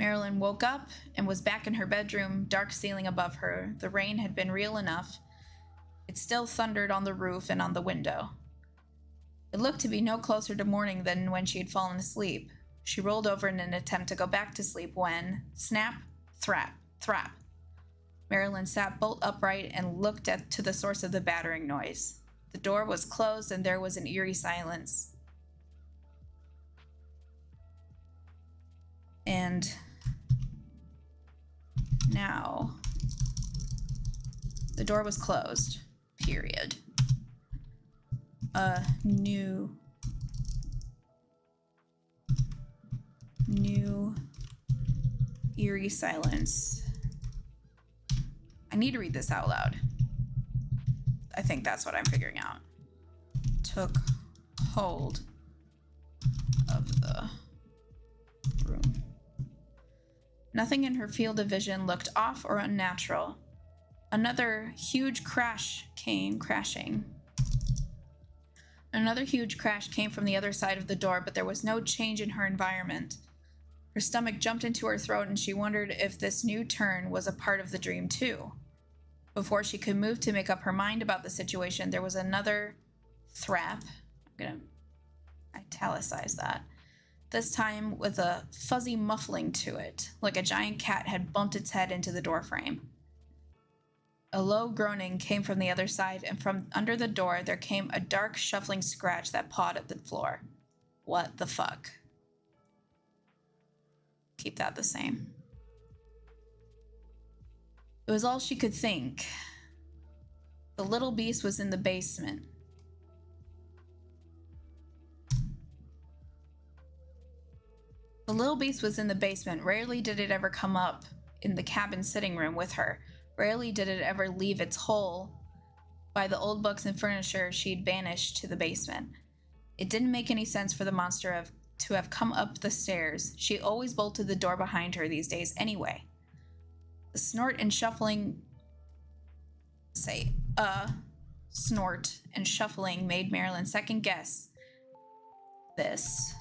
Marilyn woke up and was back in her bedroom, dark ceiling above her. The rain had been real enough. It still thundered on the roof and on the window. It looked to be no closer to morning than when she had fallen asleep. She rolled over in an attempt to go back to sleep when, snap, thrap, thrap. Marilyn sat bolt upright and looked to the source of the battering noise. The door was closed and there was an eerie silence. And now the door was closed, period. A new eerie silence. I need to read this out loud. I think that's what I'm figuring out. Took hold of the room. Nothing in her field of vision looked off or unnatural. Another huge crash came crashing. Another huge crash came from the other side of the door, but there was no change in her environment. Her stomach jumped into her throat, and she wondered if this new turn was a part of the dream too. Before she could move to make up her mind about the situation, there was another thrap. I'm gonna italicize that. This time with a fuzzy muffling to it, like a giant cat had bumped its head into the doorframe. A low groaning came from the other side, and from under the door there came a dark, shuffling scratch that pawed at the floor. What the fuck? keep that the same. It was all she could think. The little beast was in the basement. The little beast was in the basement. Rarely did it ever come up in the cabin sitting room with her. Rarely did it ever leave its hole by the old books and furniture she'd banished to the basement. It didn't make any sense for the monster to have come up the stairs. She always bolted the door behind her these days anyway. The snort and shuffling made Marilyn second guess this.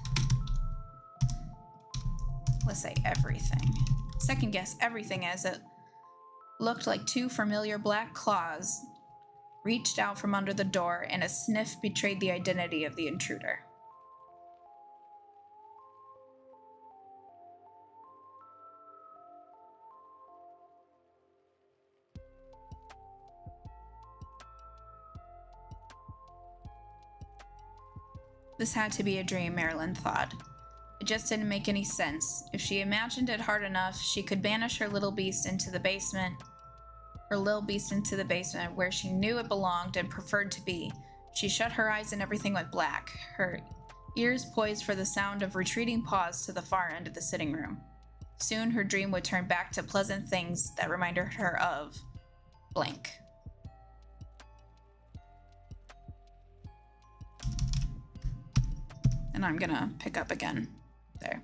Let's say everything. Second guess everything as it looked like two familiar black claws reached out from under the door, and a sniff betrayed the identity of the intruder. This had to be a dream, Marilyn thought. It just didn't make any sense. If she imagined it hard enough, she could banish her little beast into the basement. Where she knew it belonged and preferred to be. She shut her eyes and everything went black, her ears poised for the sound of retreating paws to the far end of the sitting room. Soon her dream would turn back to pleasant things that reminded her of blank. And I'm gonna pick up again. There.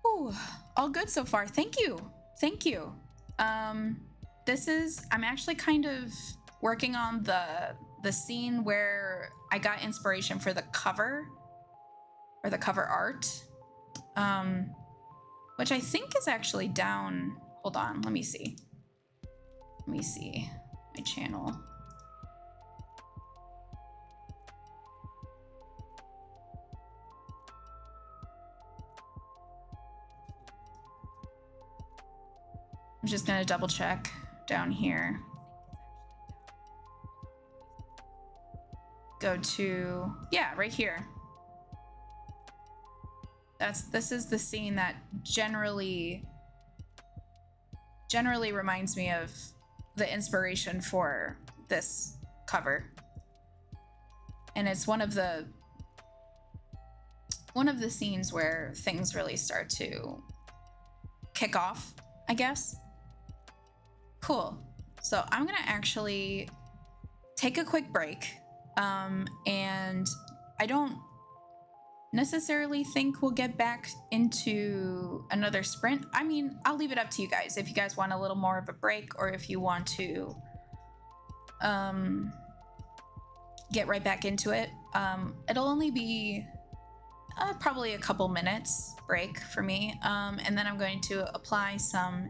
Ooh, all good so far. Thank you. I'm actually kind of working on the scene where I got inspiration for the cover, or the cover art, which I think is actually down. Hold on, let me see my channel. I'm just gonna double check down here. Go to, yeah, right here. This is the scene that generally reminds me of the inspiration for this cover. And it's one of the scenes where things really start to kick off, I guess. Cool. So I'm gonna actually take a quick break, and I don't necessarily think we'll get back into another sprint. I mean, I'll leave it up to you guys if you guys want a little more of a break, or if you want to get right back into it. It'll only be probably a couple minutes break for me, and then I'm going to apply some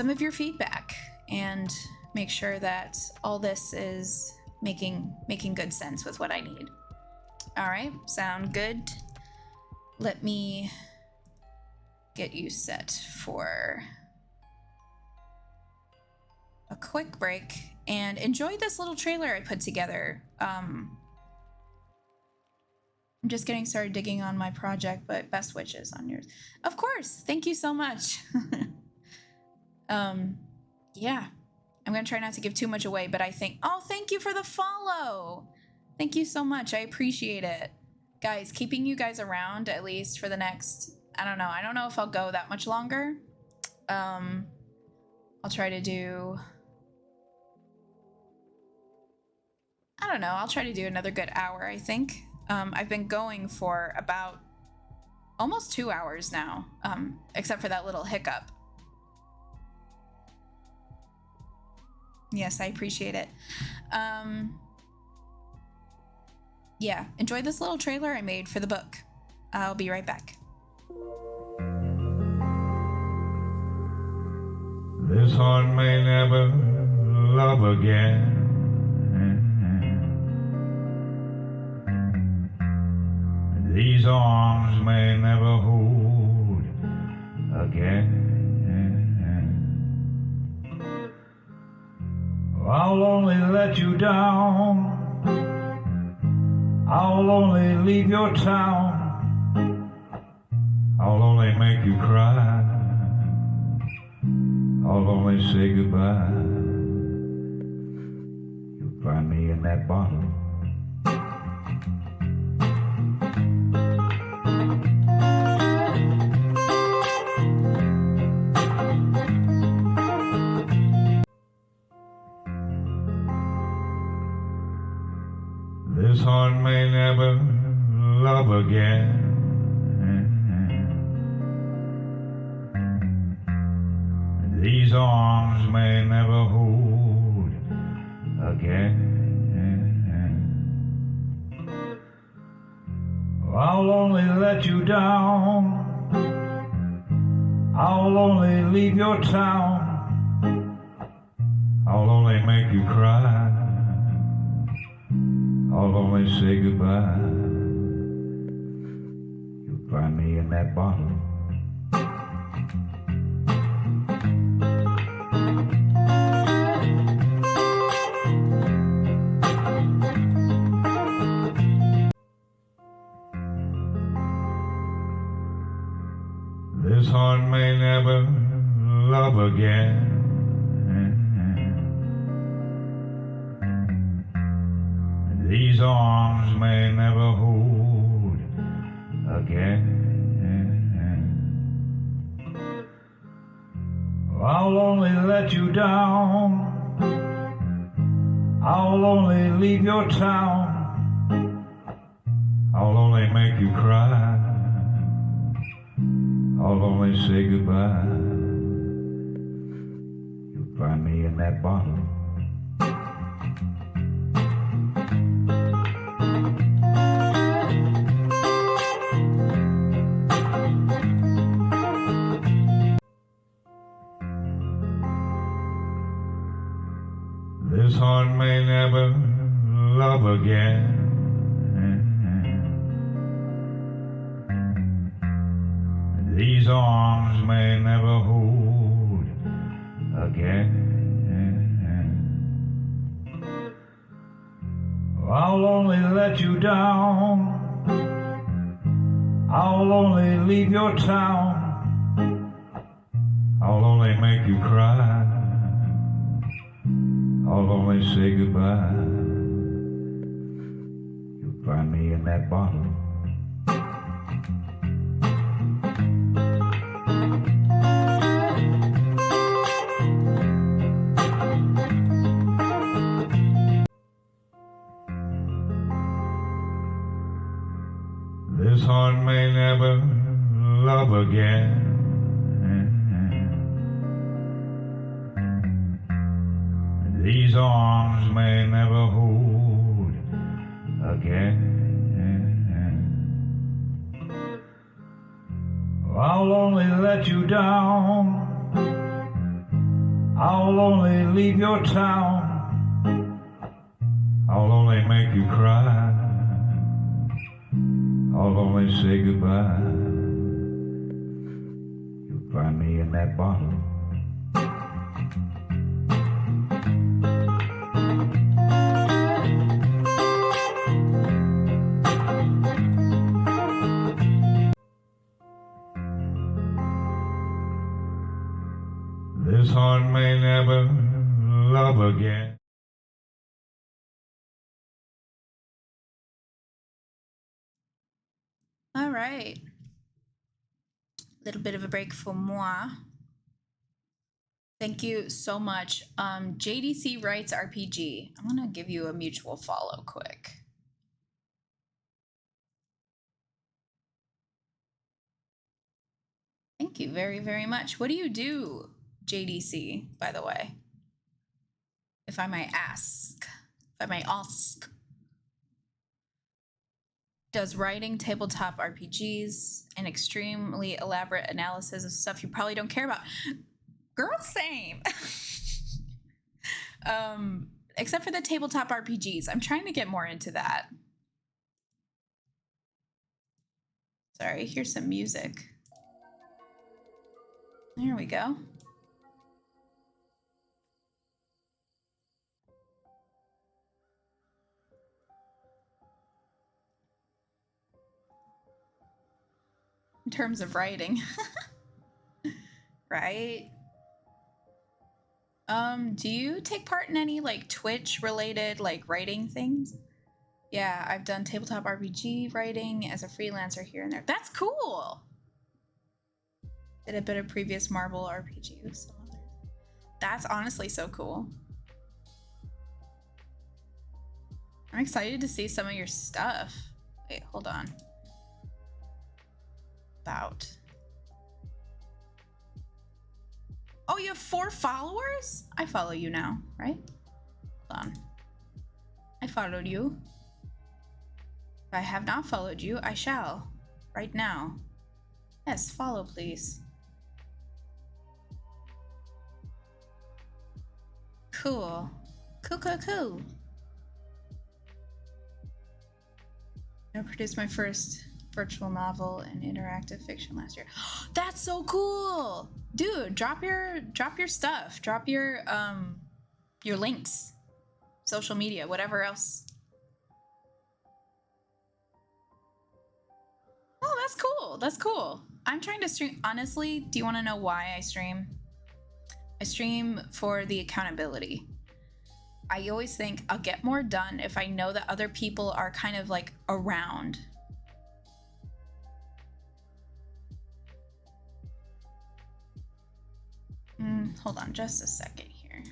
of your feedback and make sure that all this is making good sense with what I need. All right, sound good? Let me get you set for a quick break and enjoy this little trailer I put together. I'm just getting started digging on my project, but best wishes on yours. Of course, thank you so much. Yeah, I'm gonna try not to give too much away, but I think, oh, thank you for the follow. Thank you so much. I appreciate it. Guys, keeping you guys around at least for the next, I don't know if I'll go that much longer. I'll try to do, I'll try to do another good hour, I think. I've been going for about almost 2 hours now, except for that little hiccup. Yes, I appreciate it. Yeah, enjoy this little trailer I made for the book. I'll be right back. This heart may never love again. These arms may never hold again. I'll only let you down. I'll only leave your town. I'll only make you cry. I'll only say goodbye. You'll find me in that bottle. This heart may never love again. These arms may never hold again. I'll only let you down. I'll only leave your town. I'll only make you cry. I'll only say goodbye. You'll find me in that bottle. This heart may never love again. These arms may never hold again. I'll only let you down. I'll only leave your town. I'll only make you cry. I'll only say goodbye. You'll find me in that bottle. This heart may never love again. These arms may never hold again. I'll only let you down. I'll only leave your town. I'll only make you cry. I'll only say goodbye. You'll find me in that bottle. This heart may never love again. These arms may never hold again. I'll only let you down. I'll only leave your town. I'll only make you cry. I'll only say goodbye. You'll find me in that bottle. This heart may never love again. All right. Little bit of a break for moi. Thank you so much. JDC Writes RPG. I'm going to give you a mutual follow quick. Thank you very, very much. What do you do, JDC, by the way? If I might ask. Does writing tabletop RPGs and extremely elaborate analysis of stuff you probably don't care about. Girl, same. Except for the tabletop RPGs. I'm trying to get more into that. Sorry, here's some music. There we go. in terms of writing. Right? Do you take part in any like Twitch related like writing things? Yeah, I've done tabletop RPG writing as a freelancer here and there. That's cool. Did a bit of previous Marvel RPG with some others. That's honestly so cool. I'm excited to see some of your stuff. Wait, hold on. About. Oh, you have 4 followers? I follow you now, right? Hold on. I followed you. If I have not followed you, I shall. Right now. Yes, follow, please. Cool. Cool. I produced my first virtual novel and interactive fiction last year. That's so cool! Dude, drop your stuff. Drop your links. Social media, whatever else. Oh, that's cool. That's cool. I'm trying to stream. Honestly, do you want to know why I stream? I stream for the accountability. I always think I'll get more done if I know that other people are kind of like around. Hold on just a second here.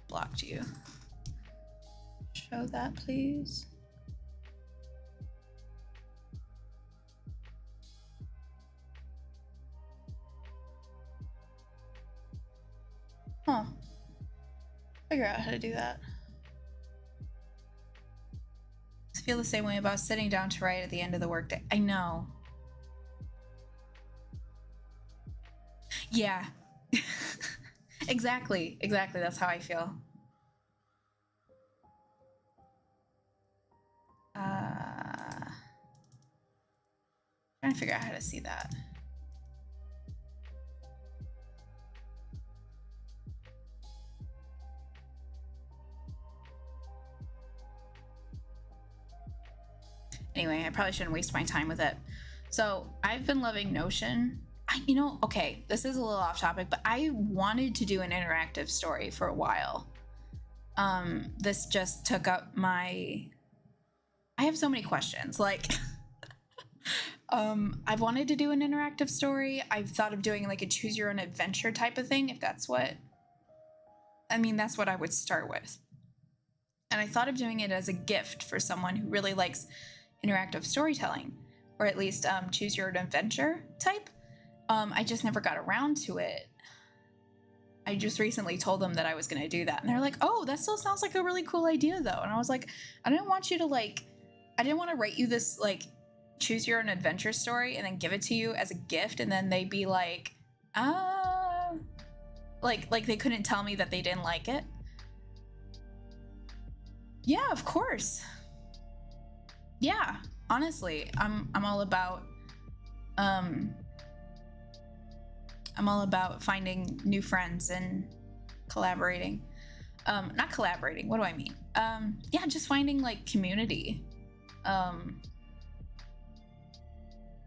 Blocked you. Show that, please. Huh. Figure out how to do that. I feel the same way about sitting down to write at the end of the workday. I know. Yeah. Exactly. That's how I feel. Trying to figure out how to see that. Anyway, I probably shouldn't waste my time with it. So I've been loving Notion. Okay, this is a little off topic, but I wanted to do an interactive story for a while. This just took up I have so many questions. Like, I've wanted to do an interactive story. I've thought of doing like a choose your own adventure type of thing, if that's what, that's what I would start with. And I thought of doing it as a gift for someone who really likes interactive storytelling, or at least choose your own adventure type. I just never got around to it. I just recently told them that I was going to do that. And they're like, oh, that still sounds like a really cool idea, though. And I was like, I didn't want to write you this, like, choose your own adventure story and then give it to you as a gift. And then they'd be like, like they couldn't tell me that they didn't like it. Yeah, of course. Yeah, honestly, I'm all about finding new friends and collaborating. Not collaborating, what do I mean? Yeah, just finding like community.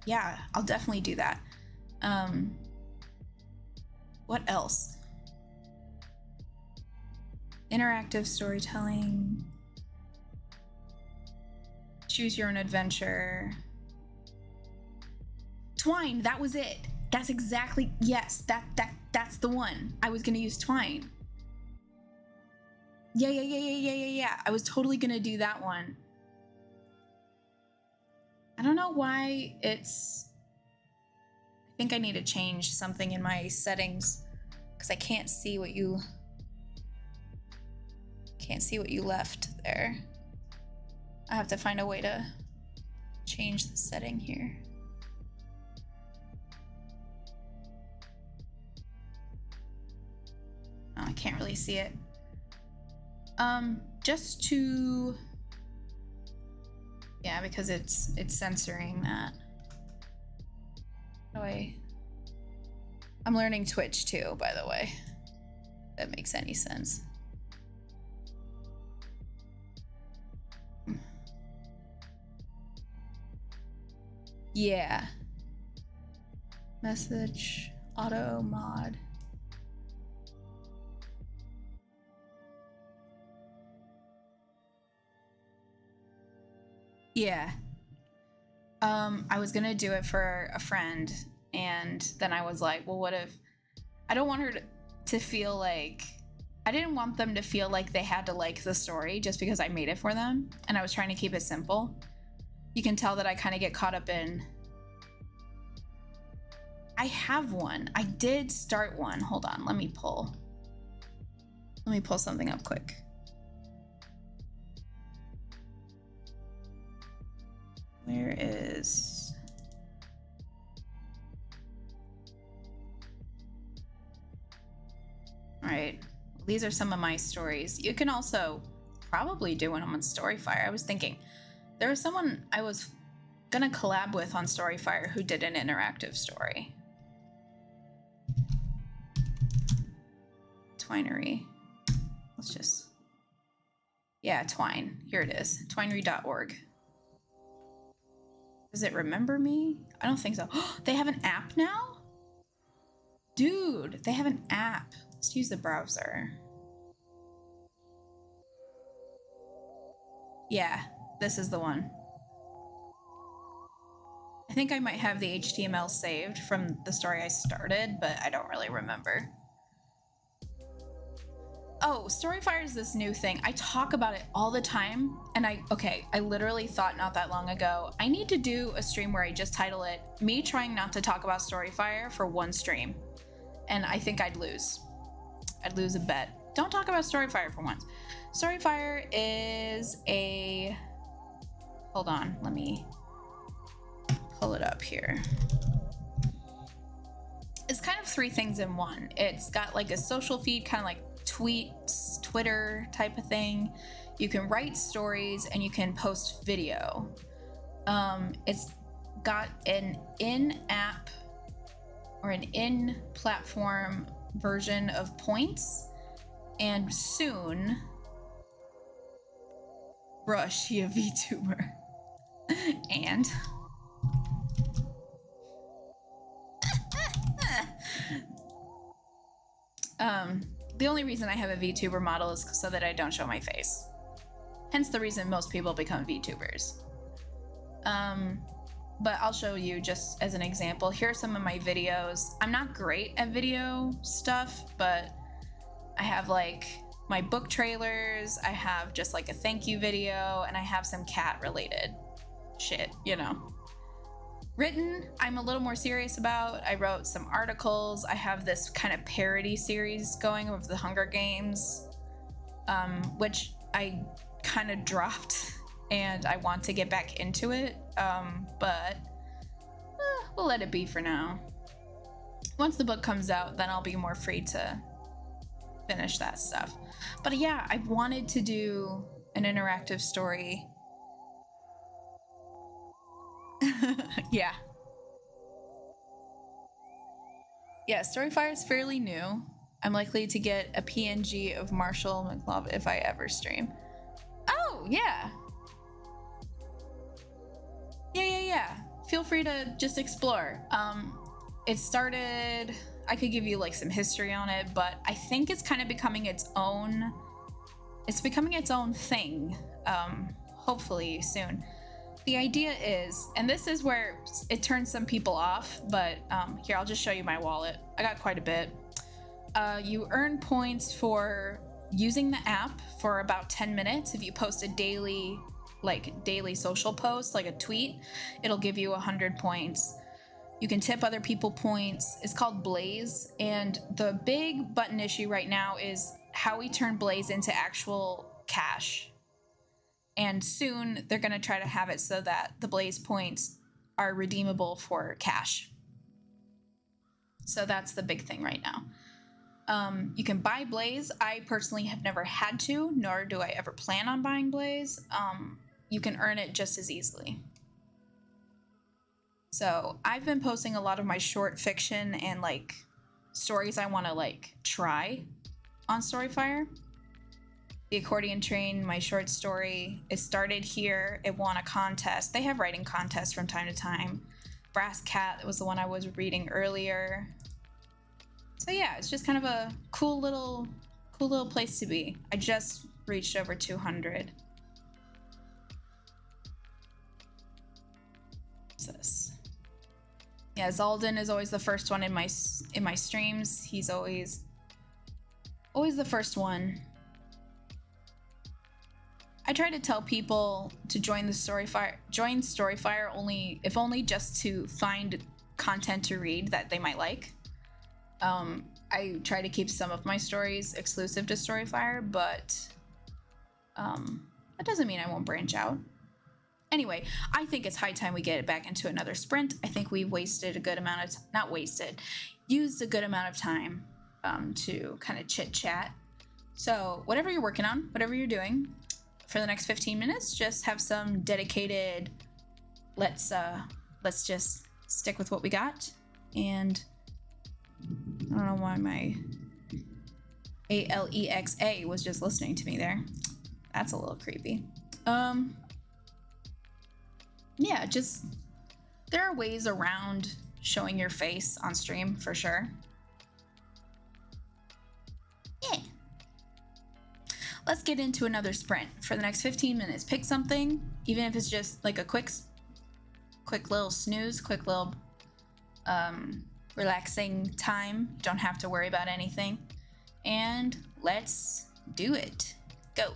Yeah, I'll definitely do that. What else? Interactive storytelling. Choose your own adventure. Twine, that was it. That's exactly, yes, that's the one. I was gonna use Twine. Yeah. I was totally gonna do that one. I don't know why I think I need to change something in my settings because I can't see what you left there. I have to find a way to change the setting here. Oh, I can't really see it. Just to, yeah, because it's censoring that. I'm learning Twitch too, by the way. If that makes any sense. Yeah. Message auto mod. Yeah. I was gonna do it for a friend, and then I was like, well, what if I don't want her to feel like I didn't want them to feel like they had to like the story just because I made it for them, and I was trying to keep it simple. You can tell that I kind of get caught up in. I have one. I did start one. Hold on, let me pull something up quick. Where is... All right, these are some of my stories. You can also probably do one on Storyfire. I was thinking there was someone I was gonna collab with on Storyfire who did an interactive story. Twinery. Let's just... Yeah, Twine. Here it is. Twinery.org. Does it remember me? I don't think so. They have an app now? Dude, they have an app. Let's use the browser. Yeah, this is the one. I think I might have the HTML saved from the story I started, but I don't really remember. Oh, Storyfire is this new thing. I talk about it all the time, and I literally thought not that long ago, I need to do a stream where I just title it, me trying not to talk about Storyfire for one stream. And I think I'd lose. I'd lose a bet. Don't talk about Storyfire for once. Storyfire is a... Hold on, let me pull it up here. It's kind of three things in one. It's got like a social feed, kind of like tweets, Twitter type of thing. You can write stories and you can post video. It's got an in-app or an in-platform version of points, and soon Rush, a VTuber. And the only reason I have a VTuber model is so that I don't show my face. Hence the reason most people become VTubers. But I'll show you just as an example. Here are some of my videos. I'm not great at video stuff, but I have like my book trailers, I have just like a thank you video, and I have some cat related shit, you know. Written, I'm a little more serious about. I wrote some articles. I have this kind of parody series going of the Hunger Games, which I kind of dropped, and I want to get back into it, but we'll let it be for now. Once the book comes out, then I'll be more free to finish that stuff. But yeah, I wanted to do an interactive story. Yeah. Yeah, Storyfire is fairly new. I'm likely to get a PNG of Marshall McLove if I ever stream. Oh, yeah. Yeah. Feel free to just explore. It started, I could give you like some history on it, but I think it's kind of becoming its own thing, hopefully soon. The idea is, and this is where it turns some people off, but here, I'll just show you my wallet. I got quite a bit. You earn points for using the app for about 10 minutes. If you post a daily social post, like a tweet, it'll give you 100 points. You can tip other people points. It's called Blaze, and the big button issue right now is how we turn Blaze into actual cash. And soon they're going to try to have it so that the Blaze points are redeemable for cash. So that's the big thing right now. You can buy Blaze. I personally have never had to, nor do I ever plan on buying Blaze. You can earn it just as easily. So I've been posting a lot of my short fiction and like stories I want to like try on Storyfire. The Accordion Train, my short story, it started here. It won a contest. They have writing contests from time to time. Brass Cat was the one I was reading earlier. So yeah, it's just kind of a cool little place to be. I just reached over 200. What's this? Yeah, Zalden is always the first one in my streams. He's always the first one. I try to tell people to join Storyfire only just to find content to read that they might like. I try to keep some of my stories exclusive to Storyfire, but that doesn't mean I won't branch out. Anyway, I think it's high time we get it back into another sprint. I think we've wasted a good amount of used a good amount of time to kind of chit chat. So whatever you're working on, whatever you're doing, for the next 15 minutes, just have some dedicated. Let's just stick with what we got. And I don't know why my Alexa was just listening to me there. That's a little creepy. Yeah, just there are ways around showing your face on stream for sure. Yeah. Let's get into another sprint for the next 15 minutes. Pick something, even if it's just like a quick little snooze, quick little relaxing time. You don't have to worry about anything. And let's do it. Go.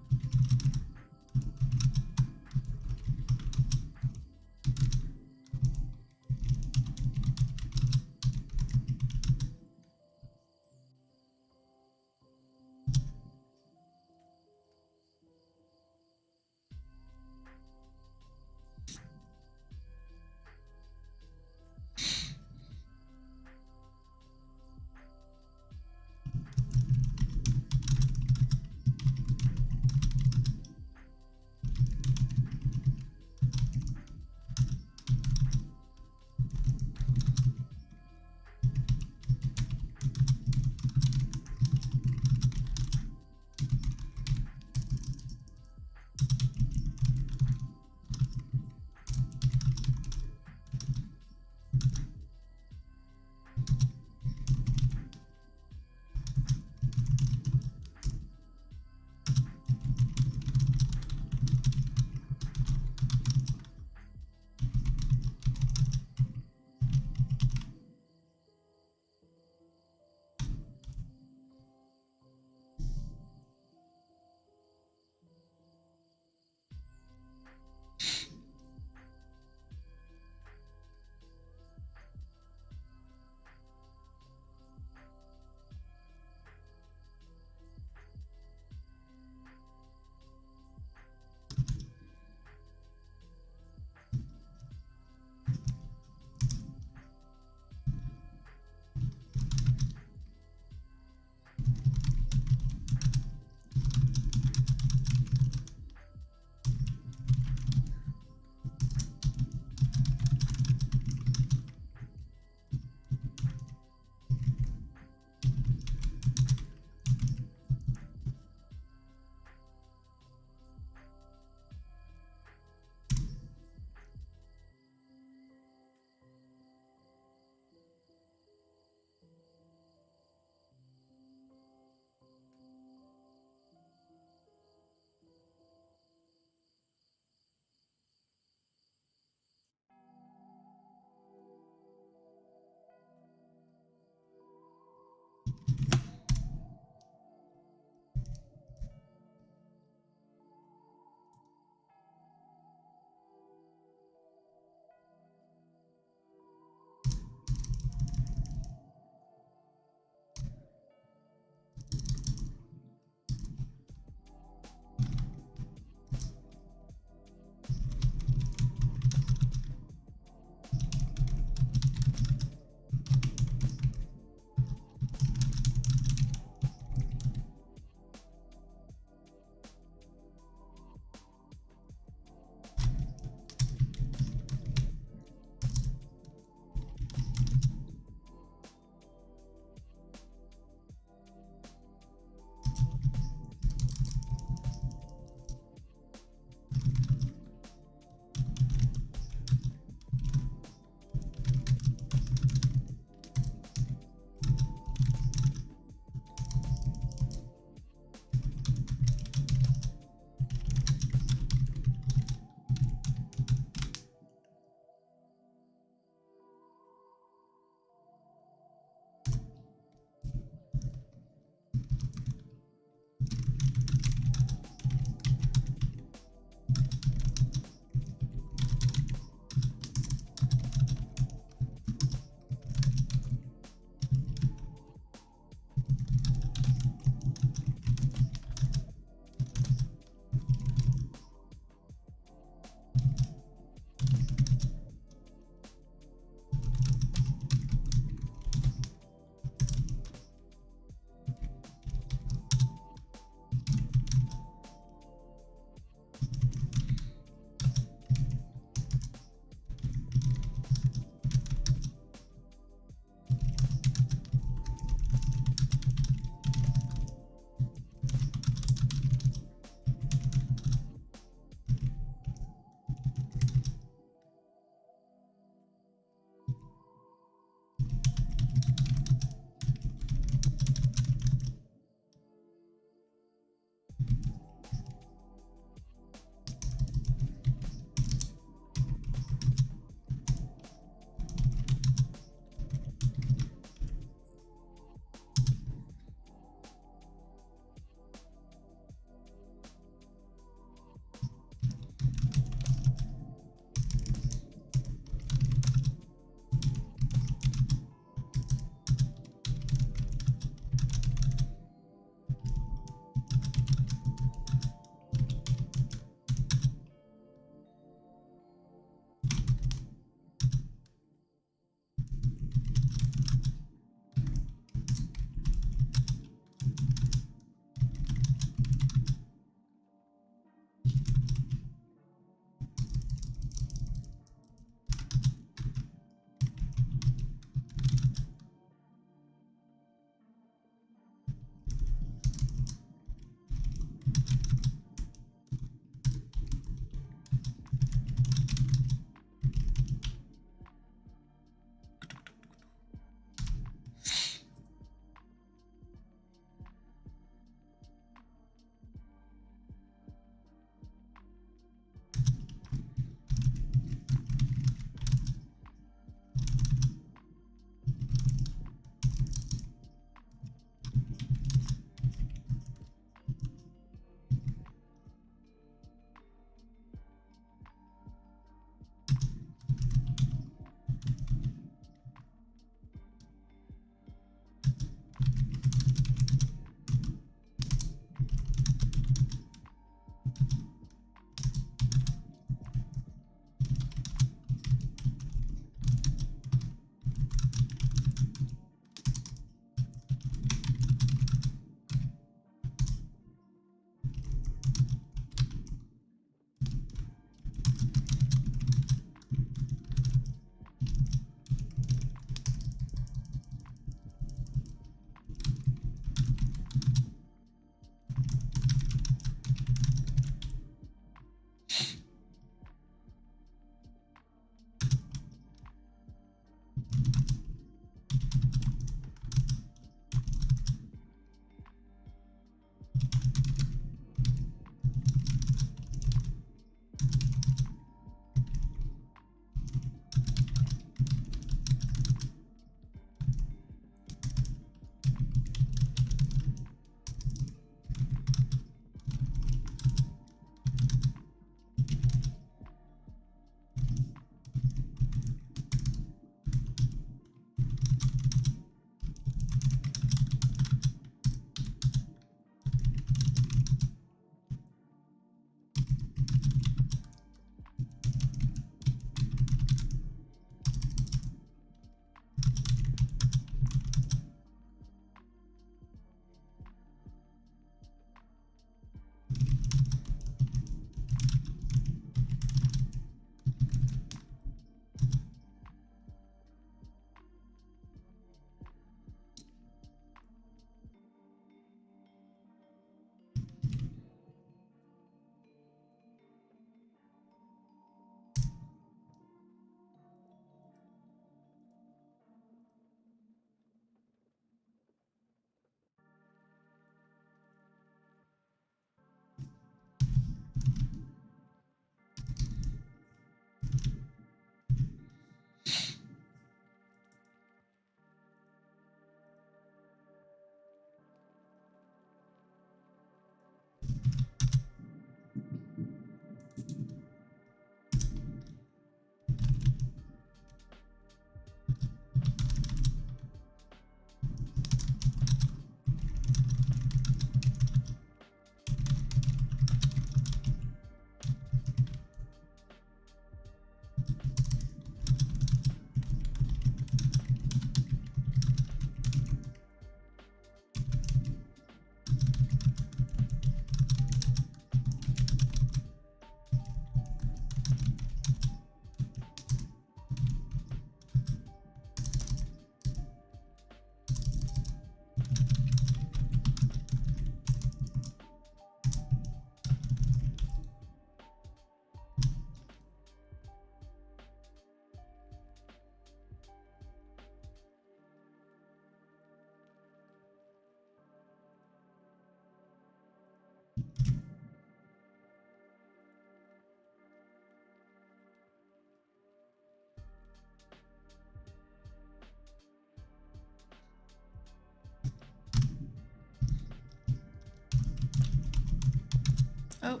Oh,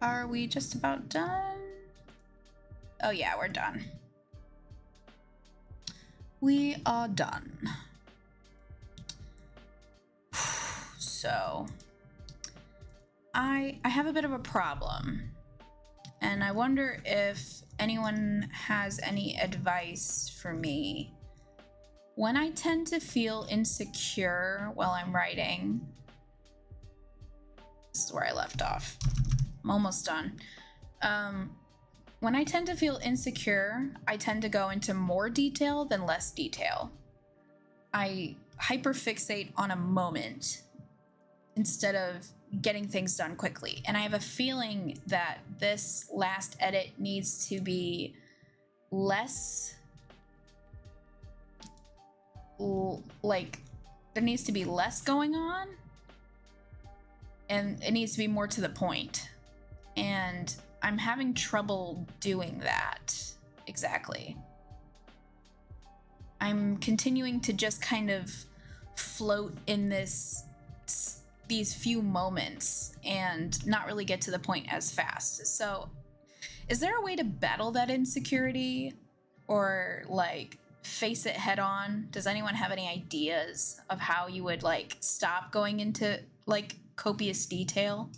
are we just about done? Oh yeah, we're done. We are done. So, I have a bit of a problem. And I wonder if anyone has any advice for me. When I tend to feel insecure while I'm writing, this is where I left off. I'm almost done. When I tend to feel insecure, I tend to go into more detail than less detail. I hyperfixate on a moment instead of getting things done quickly. And I have a feeling that this last edit needs to be less, like, there needs to be less going on, and it needs to be more to the point. And I'm having trouble doing that exactly. I'm continuing to just kind of float in these few moments and not really get to the point as fast. So is there a way to battle that insecurity or like face it head on? Does anyone have any ideas of how you would like stop going into like copious detail?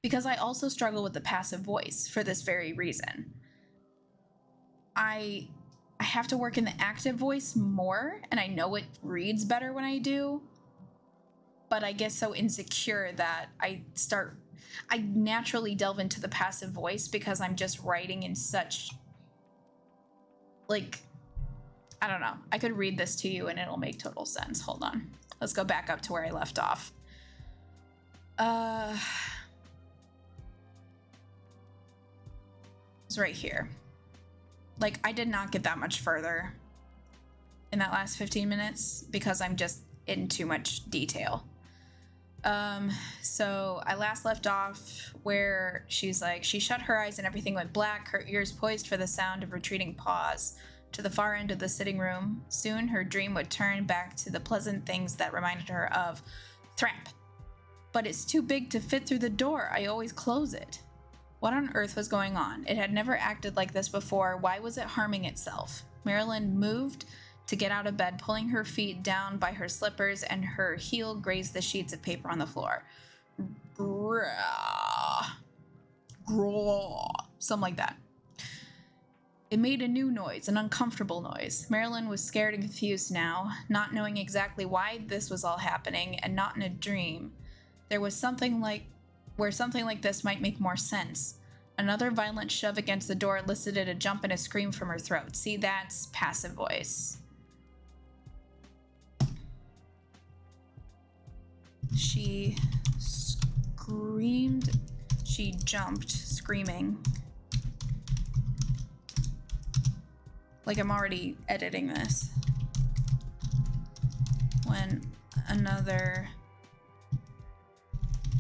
Because I also struggle with the passive voice for this very reason. I have to work in the active voice more, and I know it reads better when I do, but I get so insecure that I naturally delve into the passive voice because I'm just writing in such, like, I don't know. I could read this to you and it'll make total sense. Hold on. Let's go back up to where I left off. It's right here. Like, I did not get that much further in that last 15 minutes because I'm just in too much detail. So I last left off where she's like, she shut her eyes and everything went black, her ears poised for the sound of retreating paws to the far end of the sitting room. Soon her dream would turn back to the pleasant things that reminded her of Thrap. But it's too big to fit through the door. I always close it. What on earth was going on? It had never acted like this before. Why was it harming itself? Marilyn moved to get out of bed, pulling her feet down by her slippers, and her heel grazed the sheets of paper on the floor. Something like that. It made a new noise, an uncomfortable noise. Marilyn was scared and confused now, not knowing exactly why this was all happening, and not in a dream. There was something like where something like this might make more sense. Another violent shove against the door elicited a jump and a scream from her throat. See, that's passive voice. She screamed. She jumped, screaming. Like I'm already editing this. When another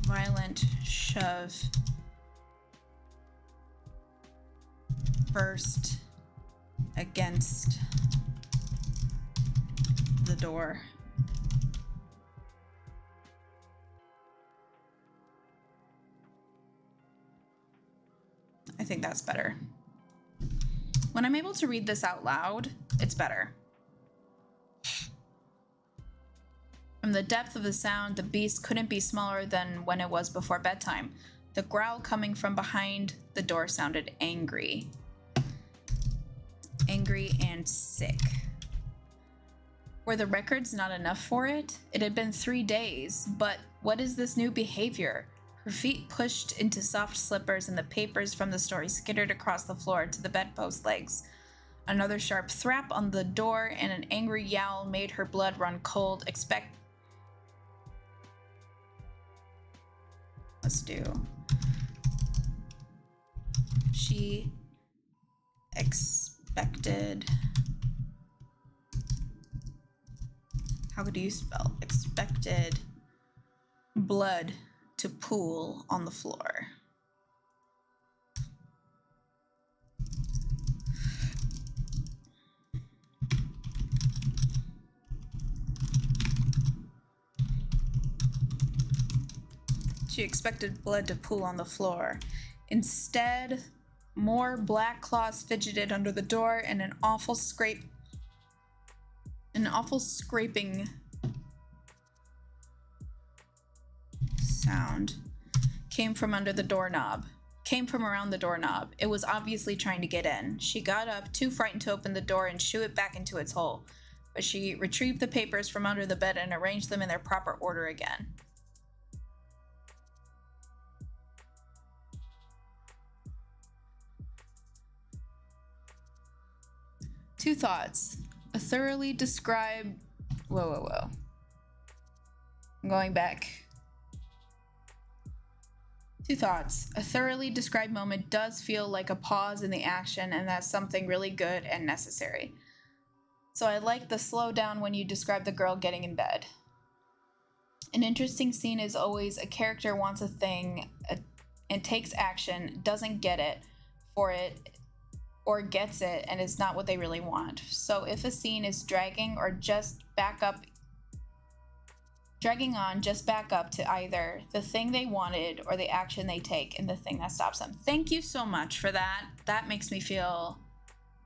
violent shove burst against the door. I think that's better. When I'm able to read this out loud, it's better. From the depth of the sound, the beast couldn't be smaller than when it was before bedtime. The growl coming from behind the door sounded angry. Angry and sick. Were the records not enough for it? It had been 3 days, but what is this new behavior? Her feet pushed into soft slippers and the papers from the story skittered across the floor to the bedpost legs. Another sharp thwap on the door and an angry yowl made her blood run cold. She expected... How could you spell? Expected blood to pool on the floor. She expected blood to pool on the floor. Instead, more black claws fidgeted under the door, and an awful scraping sound came from around the doorknob. It was obviously trying to get in. She got up, too frightened to open the door and shoo it back into its hole. But she retrieved the papers from under the bed and arranged them in their proper order again. Two thoughts. A thoroughly described... Whoa. I'm going back. Two thoughts. A thoroughly described moment does feel like a pause in the action, and that's something really good and necessary. So I like the slowdown when you describe the girl getting in bed. An interesting scene is always a character wants a thing and takes action, doesn't get it for it, or gets it and it's not what they really want. So if a scene is dragging on, just back up to either the thing they wanted or the action they take and the thing that stops them. Thank you so much for that. That makes me feel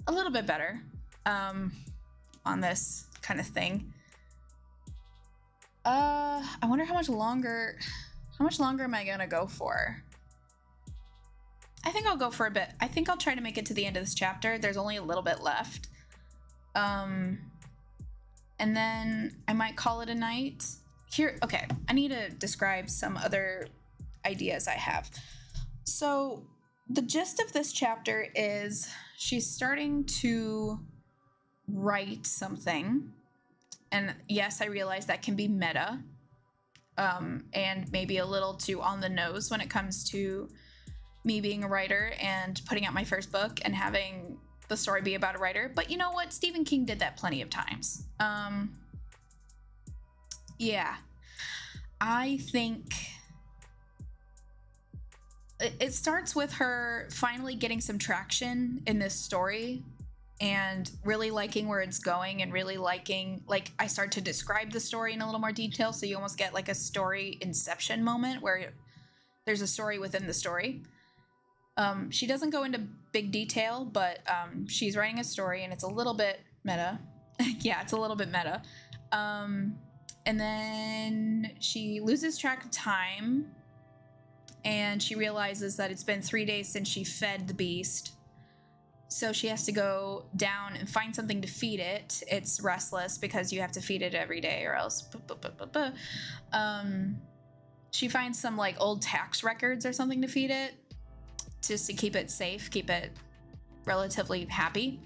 a little bit better on this kind of thing. I wonder how much longer am I gonna go for? I think I'll go for a bit. I think I'll try to make it to the end of this chapter. There's only a little bit left. And then I might call it a night. Okay, I need to describe some other ideas I have. So the gist of this chapter is she's starting to write something. And yes, I realize that can be meta. And maybe a little too on the nose when it comes to me being a writer and putting out my first book and having the story be about a writer. But you know what? Stephen King did that plenty of times. Yeah. I think it starts with her finally getting some traction in this story and really liking where it's going and really liking, like, I start to describe the story in a little more detail, so you almost get like a story inception moment where there's a story within the story. She doesn't go into big detail, but she's writing a story and it's a little bit meta. Yeah, it's a little bit meta. And then she loses track of time and she realizes that it's been 3 days since she fed the beast. So she has to go down and find something to feed it. It's restless because you have to feed it every day or else. She finds some like old tax records or something to feed it just to keep it safe, keep it relatively happy.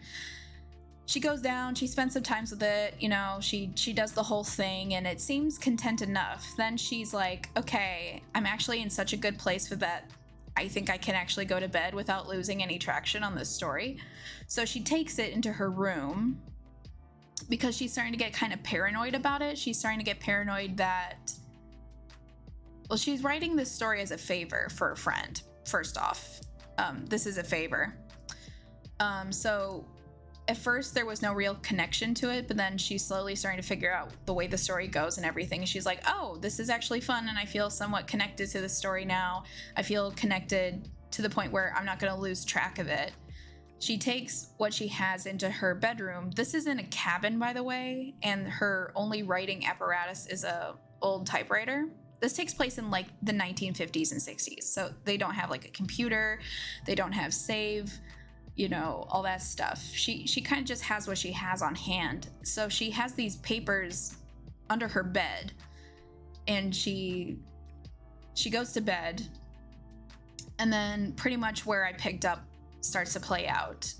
She goes down, she spends some time with it, you know, she does the whole thing and it seems content enough. Then she's like, okay, I'm actually in such a good place with that. I think I can actually go to bed without losing any traction on this story. So she takes it into her room because she's starting to get kind of paranoid about it. She's starting to get paranoid that, well, she's writing this story as a favor for a friend. First off, this is a favor. So at first there was no real connection to it, but then she's slowly starting to figure out the way the story goes and everything. And she's like, oh, this is actually fun. And I feel somewhat connected to the story now. I feel connected to the point where I'm not going to lose track of it. She takes what she has into her bedroom. This is in a cabin, by the way, and her only writing apparatus is a old typewriter. This takes place in like the 1950s and 60s. So they don't have like a computer. They don't have save, you know, all that stuff. She kind of just has what she has on hand. So she has these papers under her bed and she goes to bed, and then pretty much where I picked up starts to play out.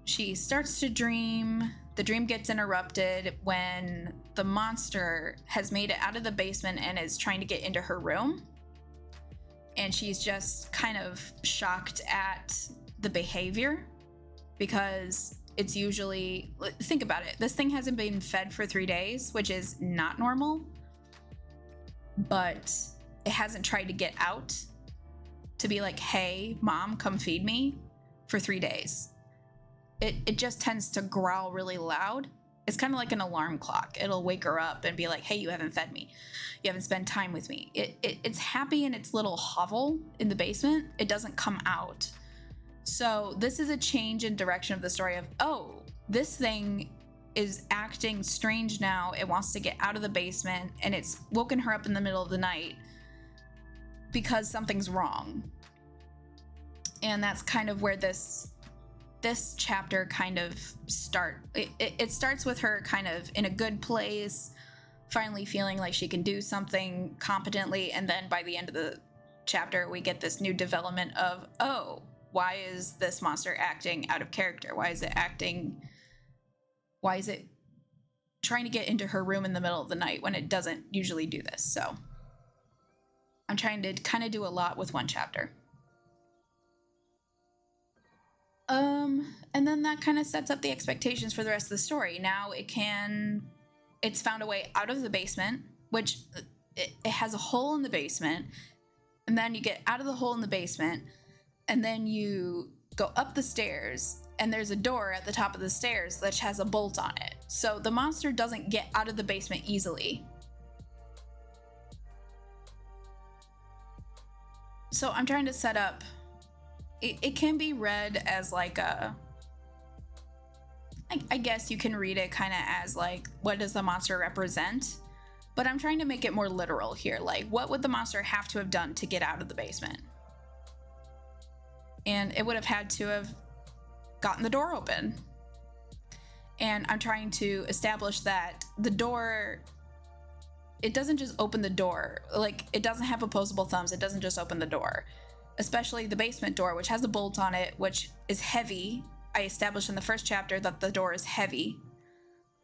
She starts to dream. The dream gets interrupted when the monster has made it out of the basement and is trying to get into her room. And she's just kind of shocked at the behavior because it's usually, think about it, this thing hasn't been fed for 3 days, which is not normal, but it hasn't tried to get out to be like, hey, mom, come feed me for 3 days. It just tends to growl really loud It's kind of like an alarm clock. It'll wake her up and be like, hey, you haven't fed me. You haven't spent time with me. It's happy in its little hovel in the basement. It doesn't come out. So this is a change in direction of the story of, oh, this thing is acting strange now. It wants to get out of the basement, and it's woken her up in the middle of the night because something's wrong. And that's kind of where this chapter kind of it starts with her kind of in a good place, finally feeling like she can do something competently, and then by the end of the chapter we get this new development of, oh, why is this monster acting out of character? Why is it trying to get into her room in the middle of the night when it doesn't usually do this? So I'm trying to kind of do a lot with one chapter. And then that kind of sets up the expectations for the rest of the story. Now it's found a way out of the basement, which it has a hole in the basement, and then you get out of the hole in the basement, and then you go up the stairs, and there's a door at the top of the stairs that has a bolt on it. So the monster doesn't get out of the basement easily. So I'm trying to set up, it can be read as like I guess you can read it kind of as like, what does the monster represent? But I'm trying to make it more literal here. Like, what would the monster have to have done to get out of the basement? And it would have had to have gotten the door open. And I'm trying to establish that the door, it doesn't just open the door. Like, it doesn't have opposable thumbs. It doesn't just open the door. Especially the basement door, which has a bolt on it, which is heavy. I established in the first chapter that the door is heavy.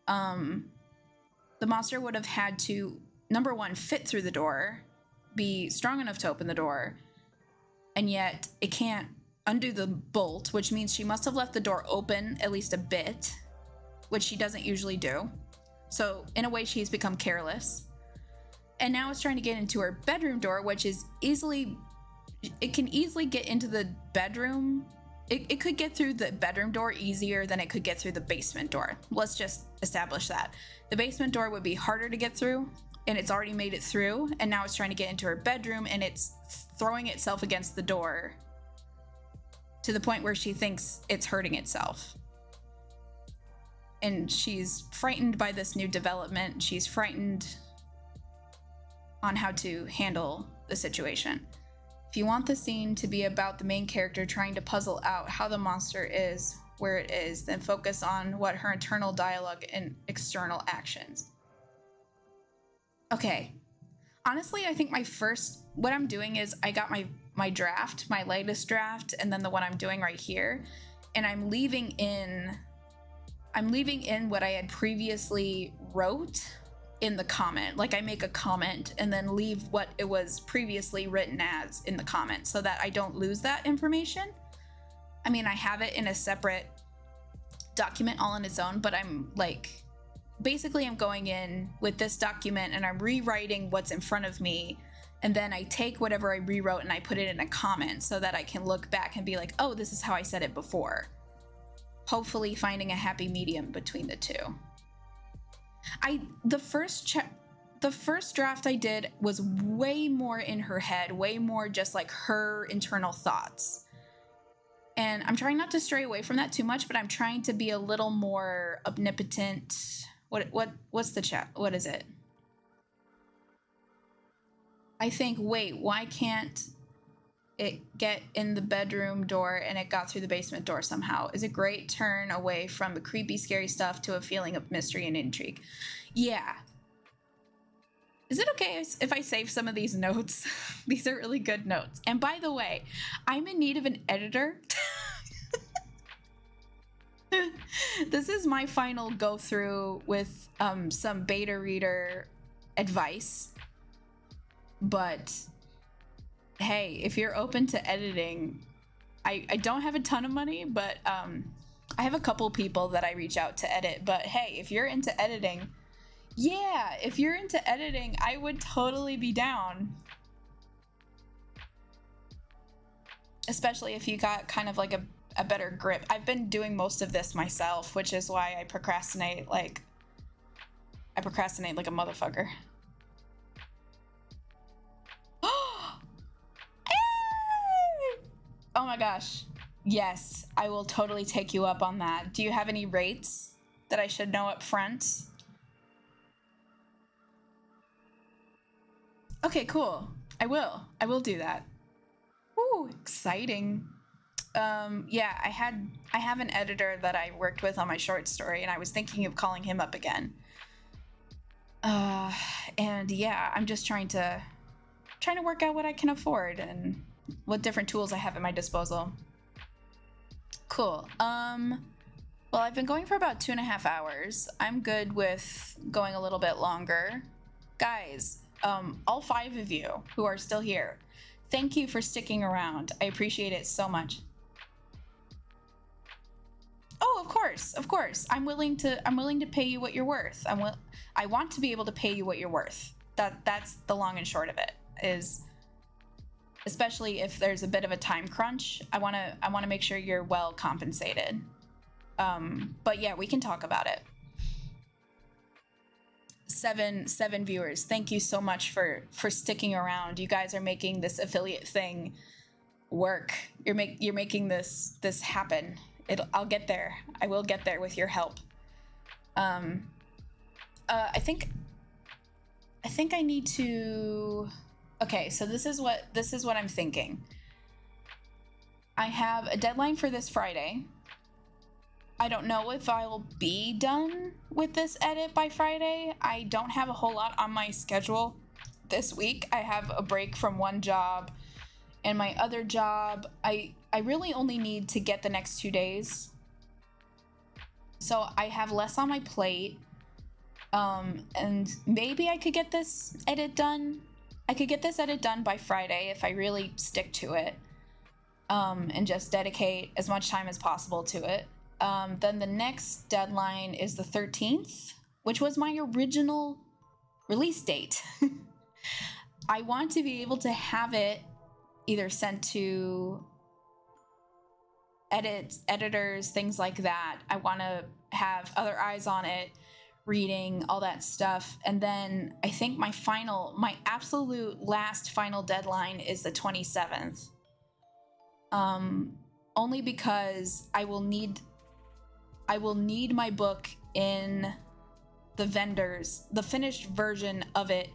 The monster would have had to, number one, fit through the door, be strong enough to open the door, and yet it can't undo the bolt, which means she must have left the door open at least a bit, which she doesn't usually do. So in a way, she's become careless. And now it's trying to get into her bedroom door, which is it can easily get into the bedroom. It could get through the bedroom door easier than it could get through the basement door. Let's just establish that. The basement door would be harder to get through, and it's already made it through, and now it's trying to get into her bedroom, and it's throwing itself against the door to the point where she thinks it's hurting itself. And she's frightened by this new development. She's frightened on how to handle the situation. If you want the scene to be about the main character trying to puzzle out how the monster is where it is, then focus on what her internal dialogue and external actions. Okay. Honestly, I think what I'm doing is I got my draft, my latest draft, and then the one I'm doing right here, and I'm leaving in what I had previously wrote in the comment. Like, I make a comment and then leave what it was previously written as in the comment so that I don't lose that information. I mean, I have it in a separate document all on its own, but I'm like, basically I'm going in with this document and I'm rewriting what's in front of me, and then I take whatever I rewrote and I put it in a comment so that I can look back and be like, oh, this is how I said it before. Hopefully finding a happy medium between the two. The first draft I did was way more in her head, way more just like her internal thoughts. And I'm trying not to stray away from that too much, but I'm trying to be a little more omnipotent. What's the chat? What is it? I think, wait, why can't it get in the bedroom door and it got through the basement door somehow? Is a great turn away from the creepy, scary stuff to a feeling of mystery and intrigue. Yeah. Is it okay if I save some of these notes? These are really good notes. And by the way, I'm in need of an editor. This is my final go through with some beta reader advice. But hey, if you're open to editing, I don't have a ton of money, but I have a couple people that I reach out to edit. But hey, if you're into editing, I would totally be down. Especially if you got kind of like a better grip. I've been doing most of this myself, which is why I procrastinate like I procrastinate like a motherfucker. Oh my gosh. Yes, I will totally take you up on that. Do you have any rates that I should know up front? Okay, cool. I will do that. Ooh, exciting. Yeah, I have an editor that I worked with on my short story, and I was thinking of calling him up again. And yeah, I'm just trying to work out what I can afford and what different tools I have at my disposal. Cool. Well, I've been going for about 2.5 hours. I'm good with going a little bit longer. Guys, all 5 of you who are still here, thank you for sticking around. I appreciate it so much. Oh, of course. I'm willing to pay you what you're worth. I want to be able to pay you what you're worth. That's the long and short of it. Is especially if there's a bit of a time crunch, I want to make sure you're well compensated. But yeah, we can talk about it. 7 viewers. Thank you so much for sticking around. You guys are making this affiliate thing work. You're making this happen. I'll get there. I will get there with your help. I think I need to. Okay, so this is what I'm thinking. I have a deadline for this Friday. I don't know if I'll be done with this edit by Friday. I don't have a whole lot on my schedule this week. I have a break from one job, and my other job, I really only need to get the next 2 days. So I have less on my plate. And maybe I could get this edit done. I could get this edit done by Friday if I really stick to it. And just dedicate as much time as possible to it. Then the next deadline is the 13th, which was my original release date. I want to be able to have it either sent to editors, things like that. I want to have other eyes on it, reading, all that stuff. And then I think my absolute last final deadline is the 27th. Only because I will need my book in the finished version of it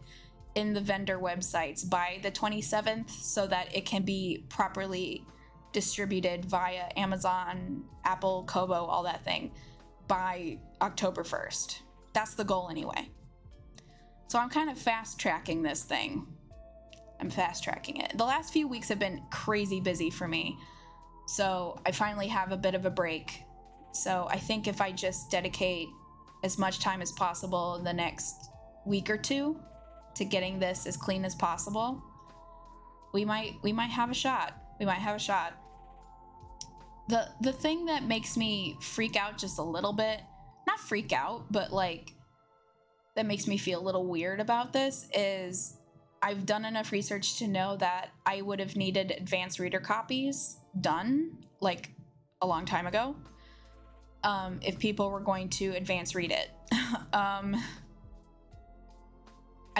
in the vendor websites by the 27th so that it can be properly distributed via Amazon, Apple, Kobo, all that thing by October 1st. That's the goal anyway. So I'm kind of fast tracking this thing. I'm fast tracking it. The last few weeks have been crazy busy for me. So I finally have a bit of a break. So I think if I just dedicate as much time as possible in the next week or two to getting this as clean as possible, we might have a shot. We might have a shot. The thing that makes me freak out just a little bit, not freak out, but like that makes me feel a little weird about this is I've done enough research to know that I would have needed advanced reader copies done like a long time ago. If people were going to advance read it. I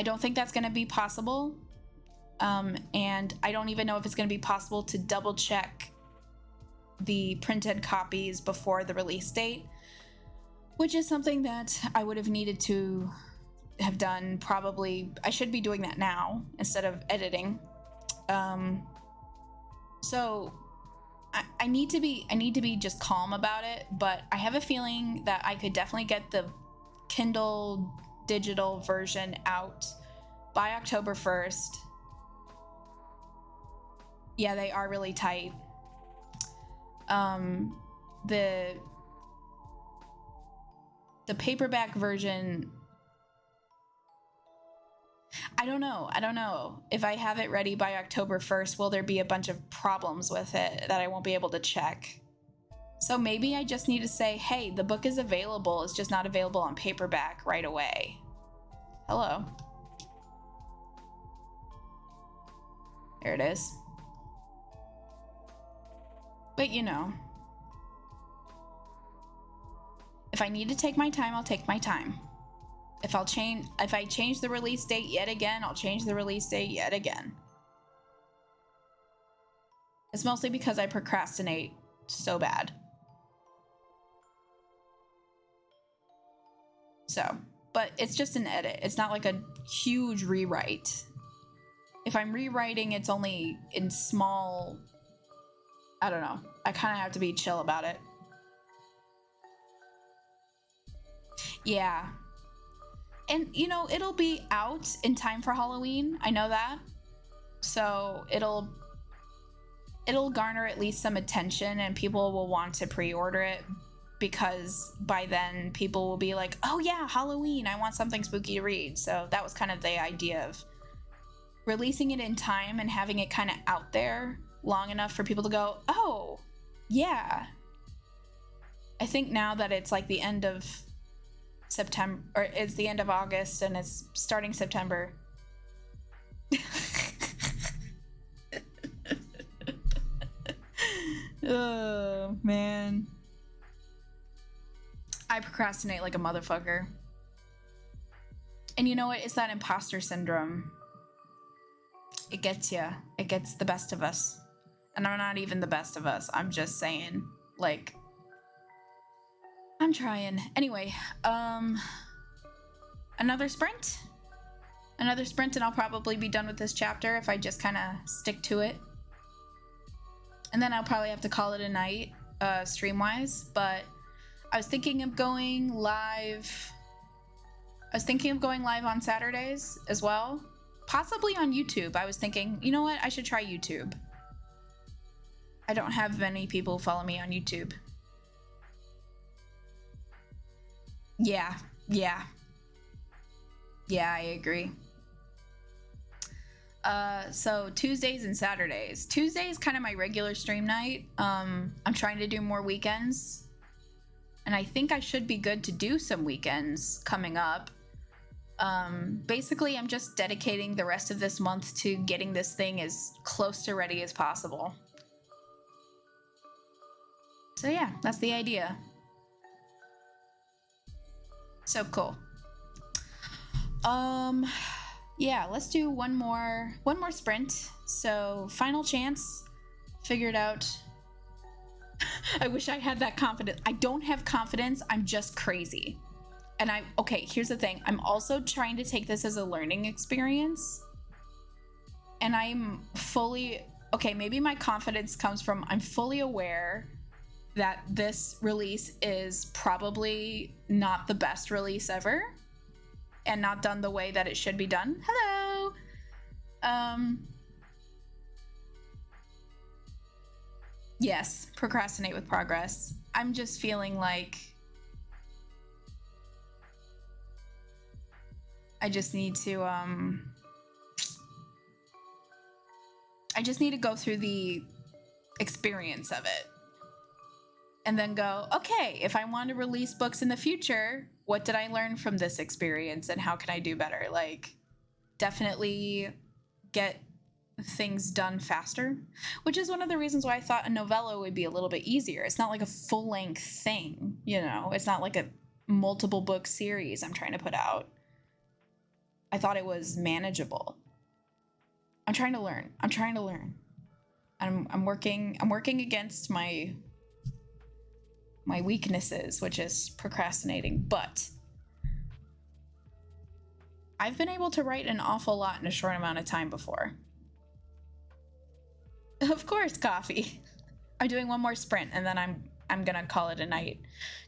don't think that's going to be possible. And I don't even know if it's going to be possible to double check the printed copies before the release date, which is something that I would have needed to have done probably. I should be doing that now instead of editing. So I need to be just calm about it, but I have a feeling that I could definitely get the Kindle digital version out by October 1st. Yeah, they are really tight. The paperback version, I don't know. If I have it ready by October 1st, will there be a bunch of problems with it that I won't be able to check? So maybe I just need to say, hey, the book is available. It's just not available on paperback right away. Hello. There it is. But you know, if I need to take my time, I'll take my time. If I change the release date yet again, I'll change the release date yet again. It's mostly because I procrastinate so bad. So, but it's just an edit. It's not like a huge rewrite. If I'm rewriting, it's only in small, I don't know. I kind of have to be chill about it. Yeah. And, you know, it'll be out in time for Halloween. I know that. So it'll garner at least some attention and people will want to pre-order it because by then people will be like, oh yeah, Halloween, I want something spooky to read. So that was kind of the idea of releasing it in time and having it kind of out there long enough for people to go, oh, yeah. I think now that it's like the end of September, or it's the end of August and it's starting September. Oh, man. I procrastinate like a motherfucker. And you know what? It's that imposter syndrome. It gets you. It gets the best of us. And I'm not even the best of us. I'm just saying, like, I'm trying. Anyway, another sprint? Another sprint and I'll probably be done with this chapter if I just kind of stick to it. And then I'll probably have to call it a night, stream-wise. But I was thinking of going live. I was thinking of going live on Saturdays as well. Possibly on YouTube. I was thinking, you know what? I should try YouTube. I don't have many people follow me on YouTube. Yeah, I agree. So Tuesdays and Saturdays. Tuesday is kind of my regular stream night. I'm trying to do more weekends. And I think I should be good to do some weekends coming up. Basically, I'm just dedicating the rest of this month to getting this thing as close to ready as possible. So yeah, that's the idea. So cool. Yeah, let's do one more sprint. So final chance, figured out. I wish I had that confidence. I don't have confidence. I'm just crazy. And okay, here's the thing. I'm also trying to take this as a learning experience. And I'm fully, okay, maybe my confidence comes from I'm fully aware that this release is probably not the best release ever and not done the way that it should be done. Hello. Yes, procrastinate with progress. I'm just feeling like I just need to go through the experience of it and then go, okay, if I want to release books in the future, what did I learn from this experience and how can I do better? Like, definitely get things done faster, which is one of the reasons why I thought a novella would be a little bit easier. It's not like a full-length thing, you know? It's not like a multiple book series I'm trying to put out. I thought it was manageable. I'm trying to learn. I'm working against my weaknesses, which is procrastinating, but I've been able to write an awful lot in a short amount of time before. Of course, coffee. I'm doing one more sprint and then I'm gonna call it a night.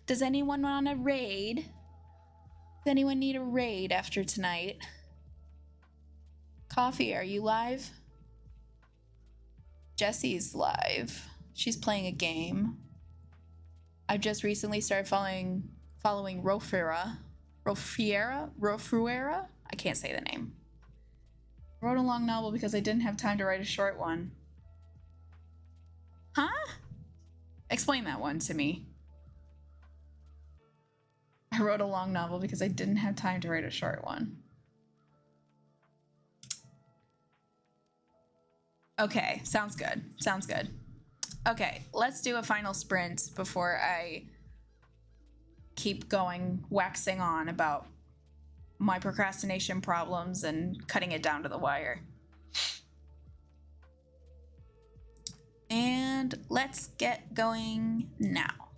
Does anyone want a raid? Does anyone need a raid after tonight? Coffee, are you live? Jessie's live. She's playing a game. I just recently started following Rofruera. I can't say the name. I wrote a long novel because I didn't have time to write a short one. Huh? Explain that one to me. I wrote a long novel because I didn't have time to write a short one. Okay, sounds good. Okay, let's do a final sprint before I keep going, waxing on about my procrastination problems and cutting it down to the wire. And let's get going now.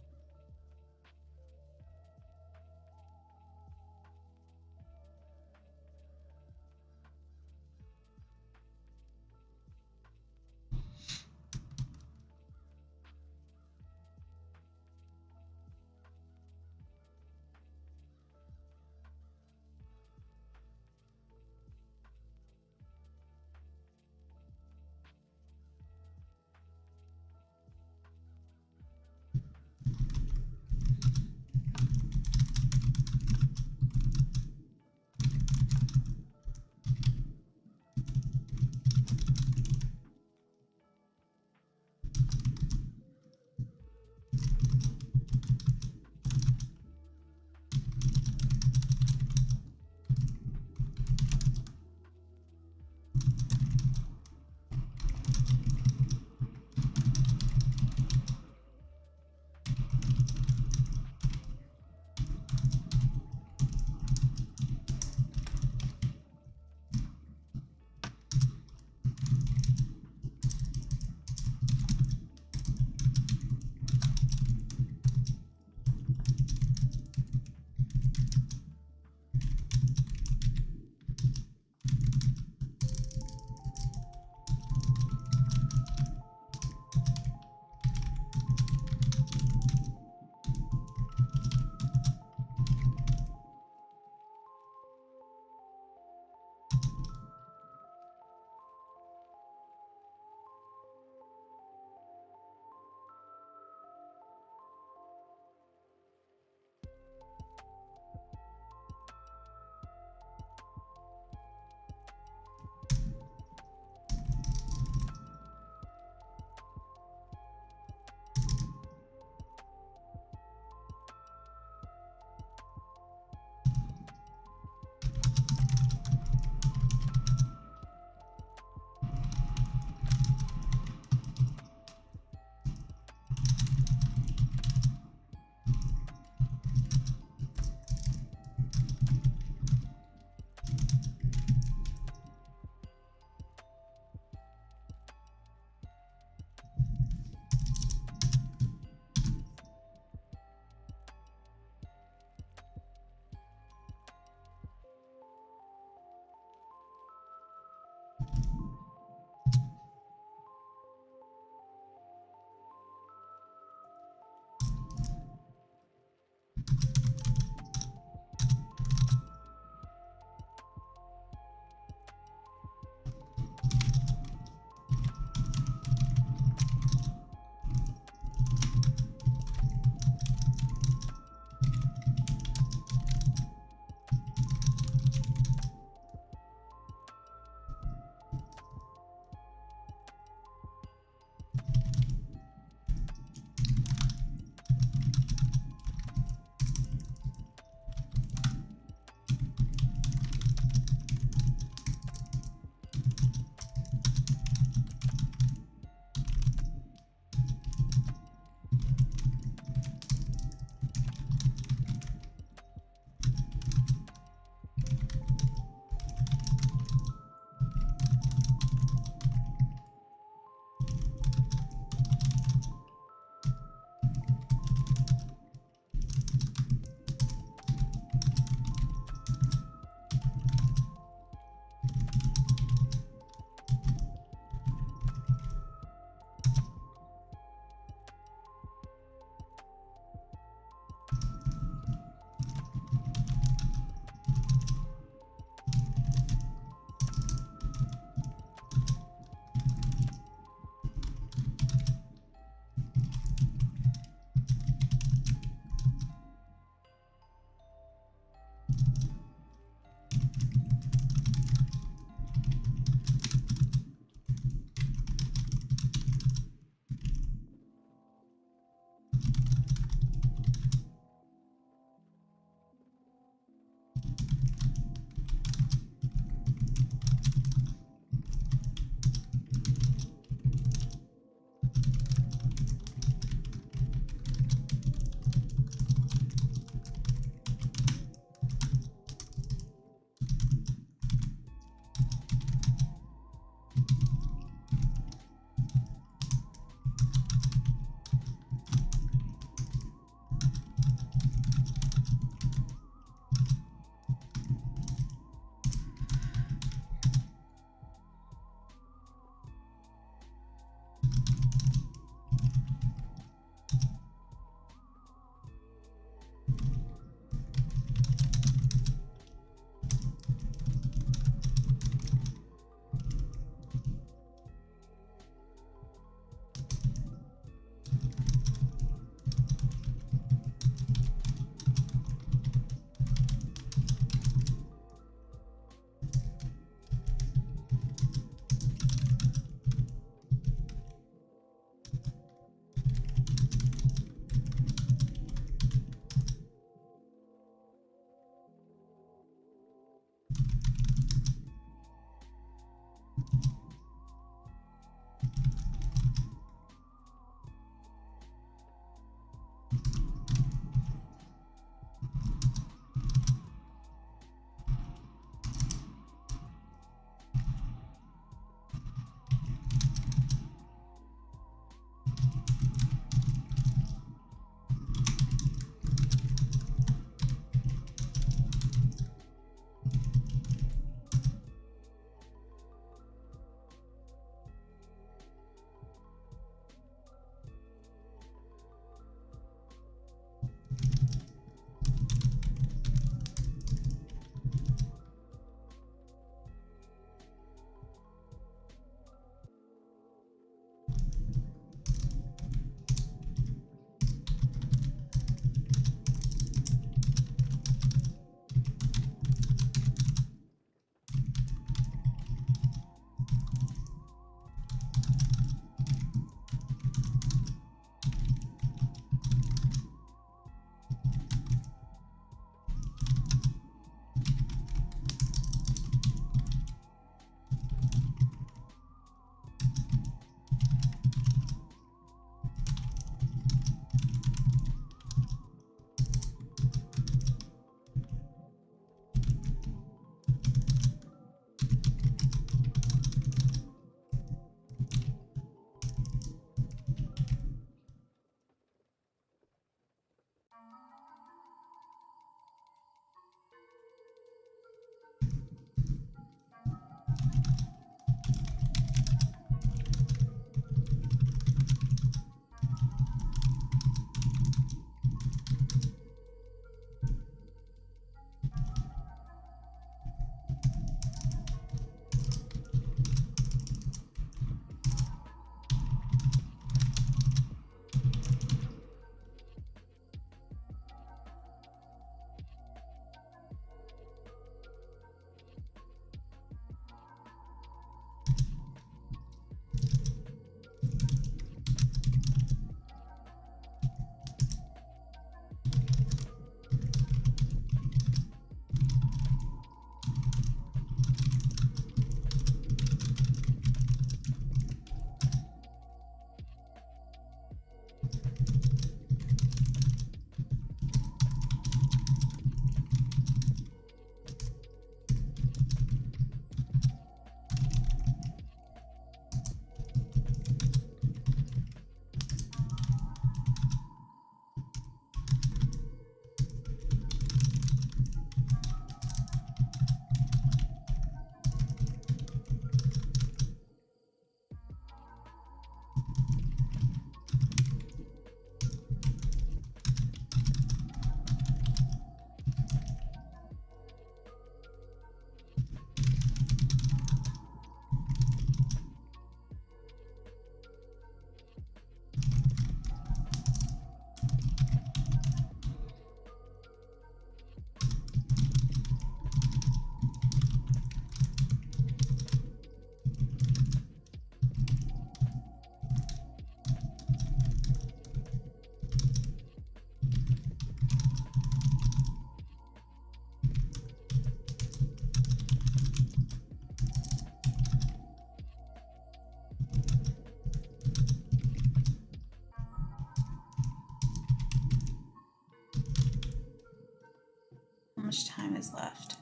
much time is left?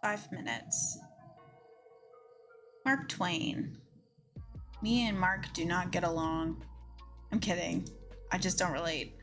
5 minutes. Mark Twain. Me and Mark do not get along. I'm kidding. I just don't relate.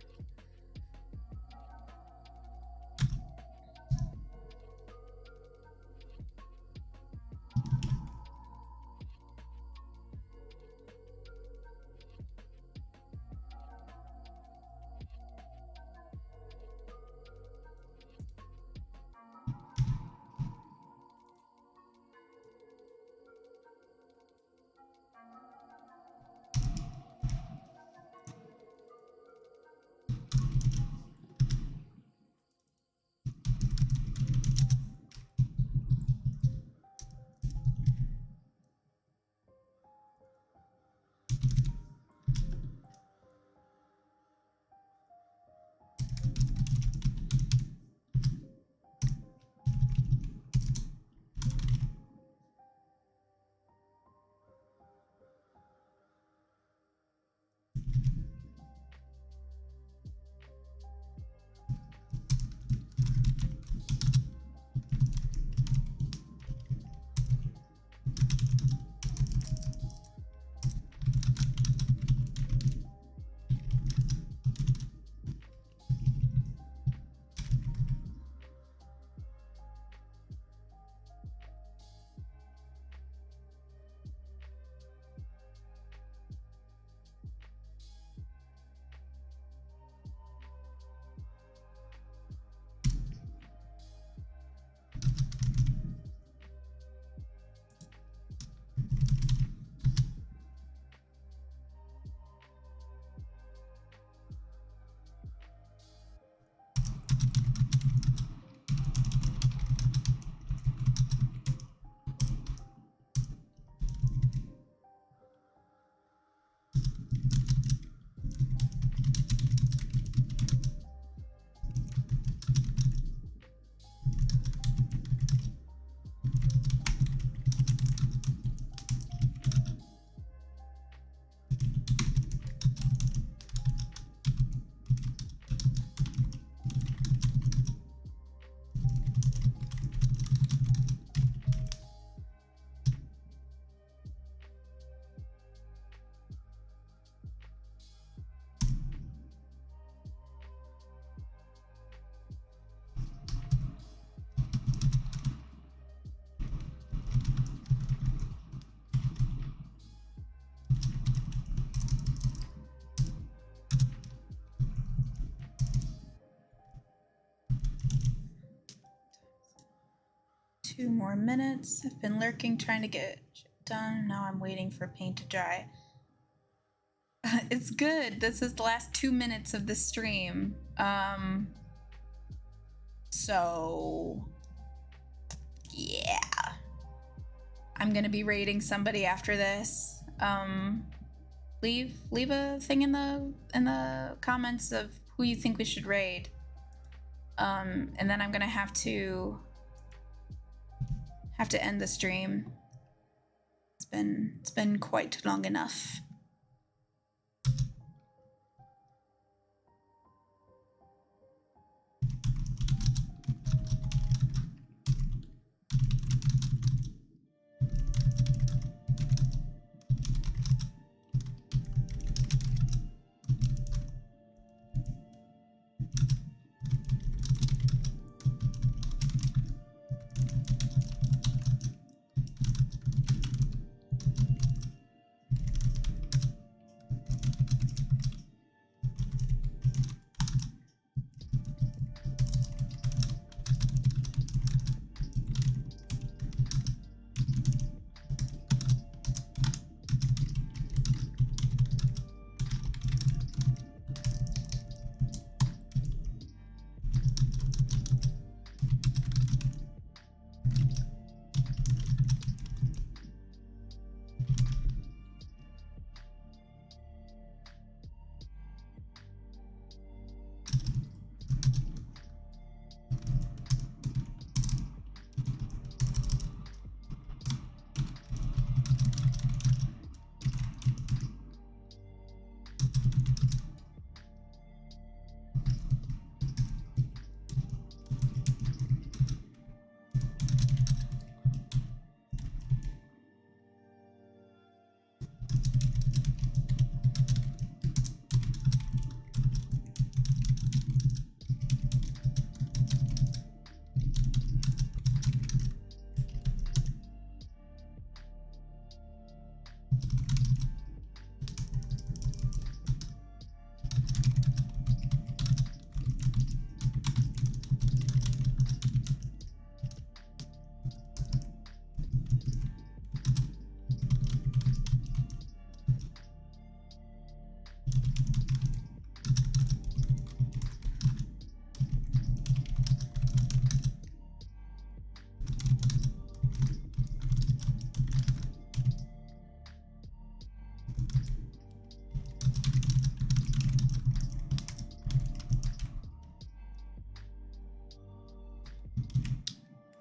Two more minutes. I've been lurking trying to get shit done. Now I'm waiting for paint to dry. It's good. This is the last 2 minutes of the stream. So yeah. I'm gonna be raiding somebody after this. Leave a thing in the comments of who you think we should raid. And then I'm gonna have to end the stream. It's been quite long enough.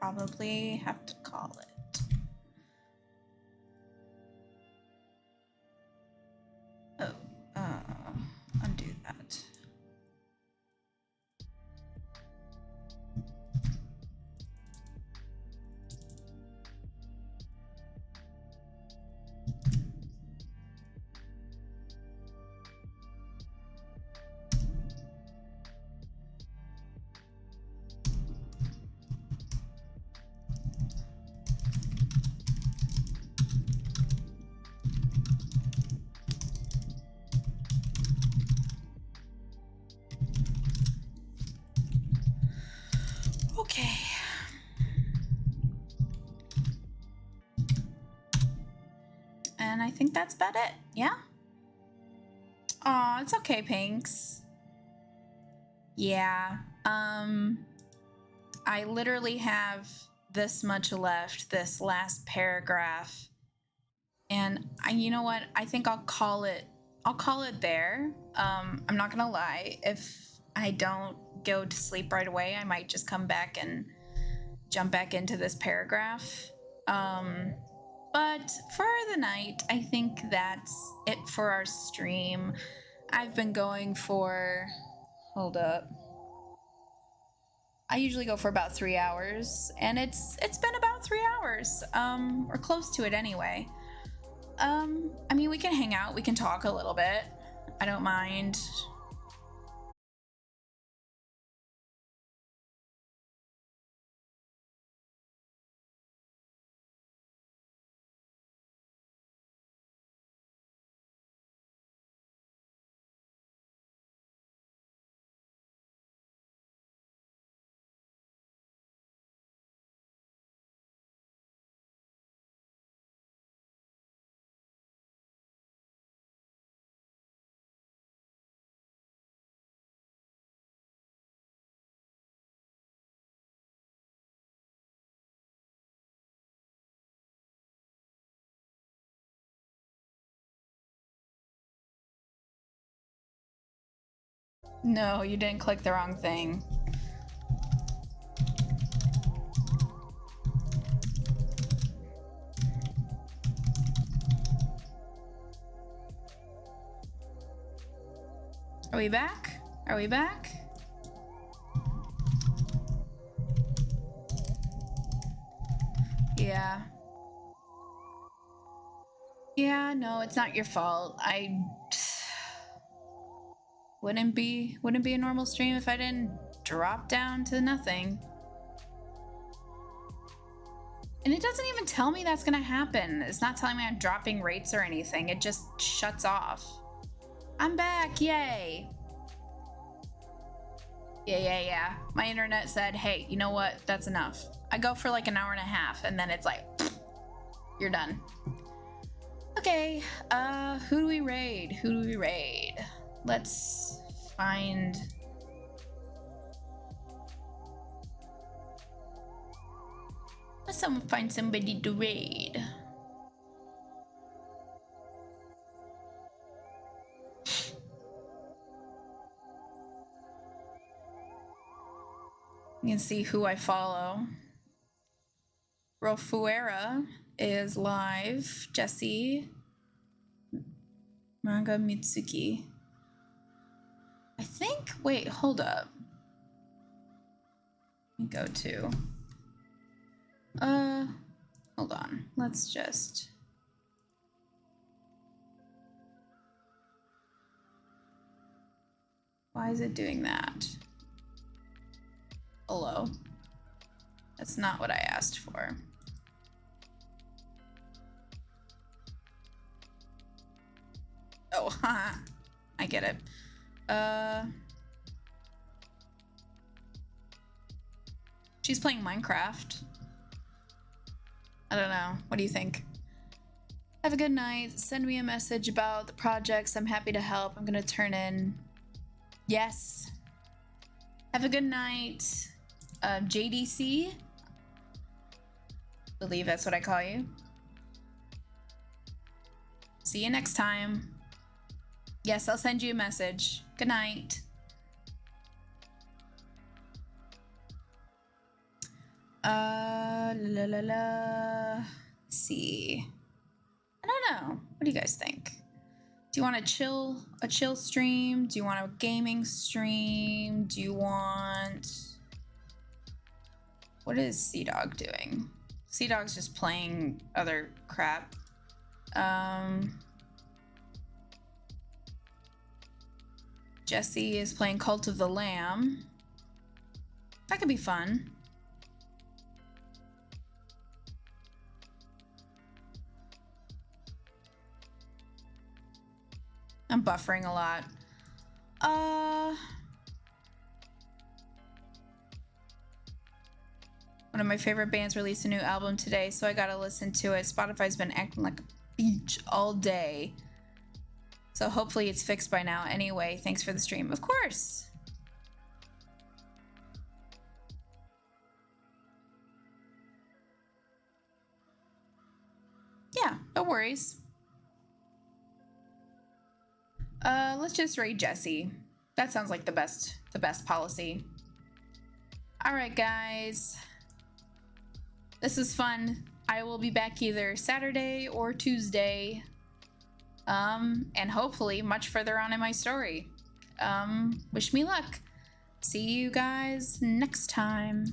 probably have to call it. Oh, undo that. Okay. And I think that's about it. Yeah? Aw, it's okay, Pinks. Yeah. I literally have this much left, this last paragraph. And you know what? I think I'll call it there. I'm not gonna lie. If I don't go to sleep right away, I might just come back and jump back into this paragraph. But for the night, I think that's it for our stream. I've been going for, hold up. I usually go for about 3 hours, and it's been about 3 hours, or close to it anyway. I mean, we can hang out, we can talk a little bit. I don't mind. No, you didn't click the wrong thing. Are we back? Are we back? Yeah. Yeah, no, it's not your fault. I wouldn't be a normal stream if I didn't drop down to nothing. And it doesn't even tell me that's gonna happen. It's not telling me I'm dropping rates or anything. It just shuts off. I'm back, yay. Yeah. My internet said, hey, you know what? That's enough. I go for like an hour and a half, and then it's like, you're done. Okay, who do we raid? Let's find... Let's find somebody to raid. You can see who I follow. Rofuera is live. Jesse. Manga Mitsuki. I think, wait, hold up. Let me go to, hold on. Let's just, why is it doing that? Hello. That's not what I asked for. Oh, haha. I get it. She's playing Minecraft. I don't know. What do you think? Have a good night. Send me a message about the projects. I'm happy to help. I'm gonna turn in. Yes. Have a good night. JDC. I believe that's what I call you. See you next time. Yes, I'll send you a message. Good night. La la la. Let's see. I don't know. What do you guys think? Do you want a chill stream? Do you want a gaming stream? Do you want... What is Sea Dog doing? Sea Dog's just playing other crap. Jesse is playing Cult of the Lamb. That could be fun. I'm buffering a lot. One of my favorite bands released a new album today, so I gotta listen to it. Spotify's been acting like a beach all day. So hopefully it's fixed by now. Anyway, thanks for the stream. Of course. Yeah, no worries. Let's just raid Jesse. That sounds like the best policy. All right, guys. This is fun. I will be back either Saturday or Tuesday. And hopefully much further on in my story. Wish me luck. See you guys next time.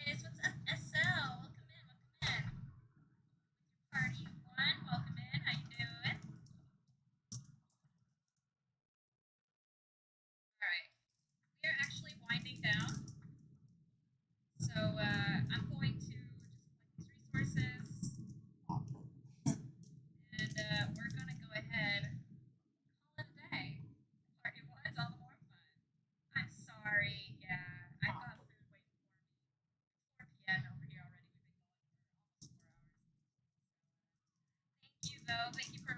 What's up, SL? Welcome in. Party one, welcome in. How you doing? All right, we are actually winding down, so I'm going to just collect these resources, and we're gonna go ahead and call it a day. Party one is all the more fun. I'm sorry, yeah, I've got food waiting for me. It's 4 p.m. over here already. We've been going for almost 4 hours. Thank you, though. Thank you for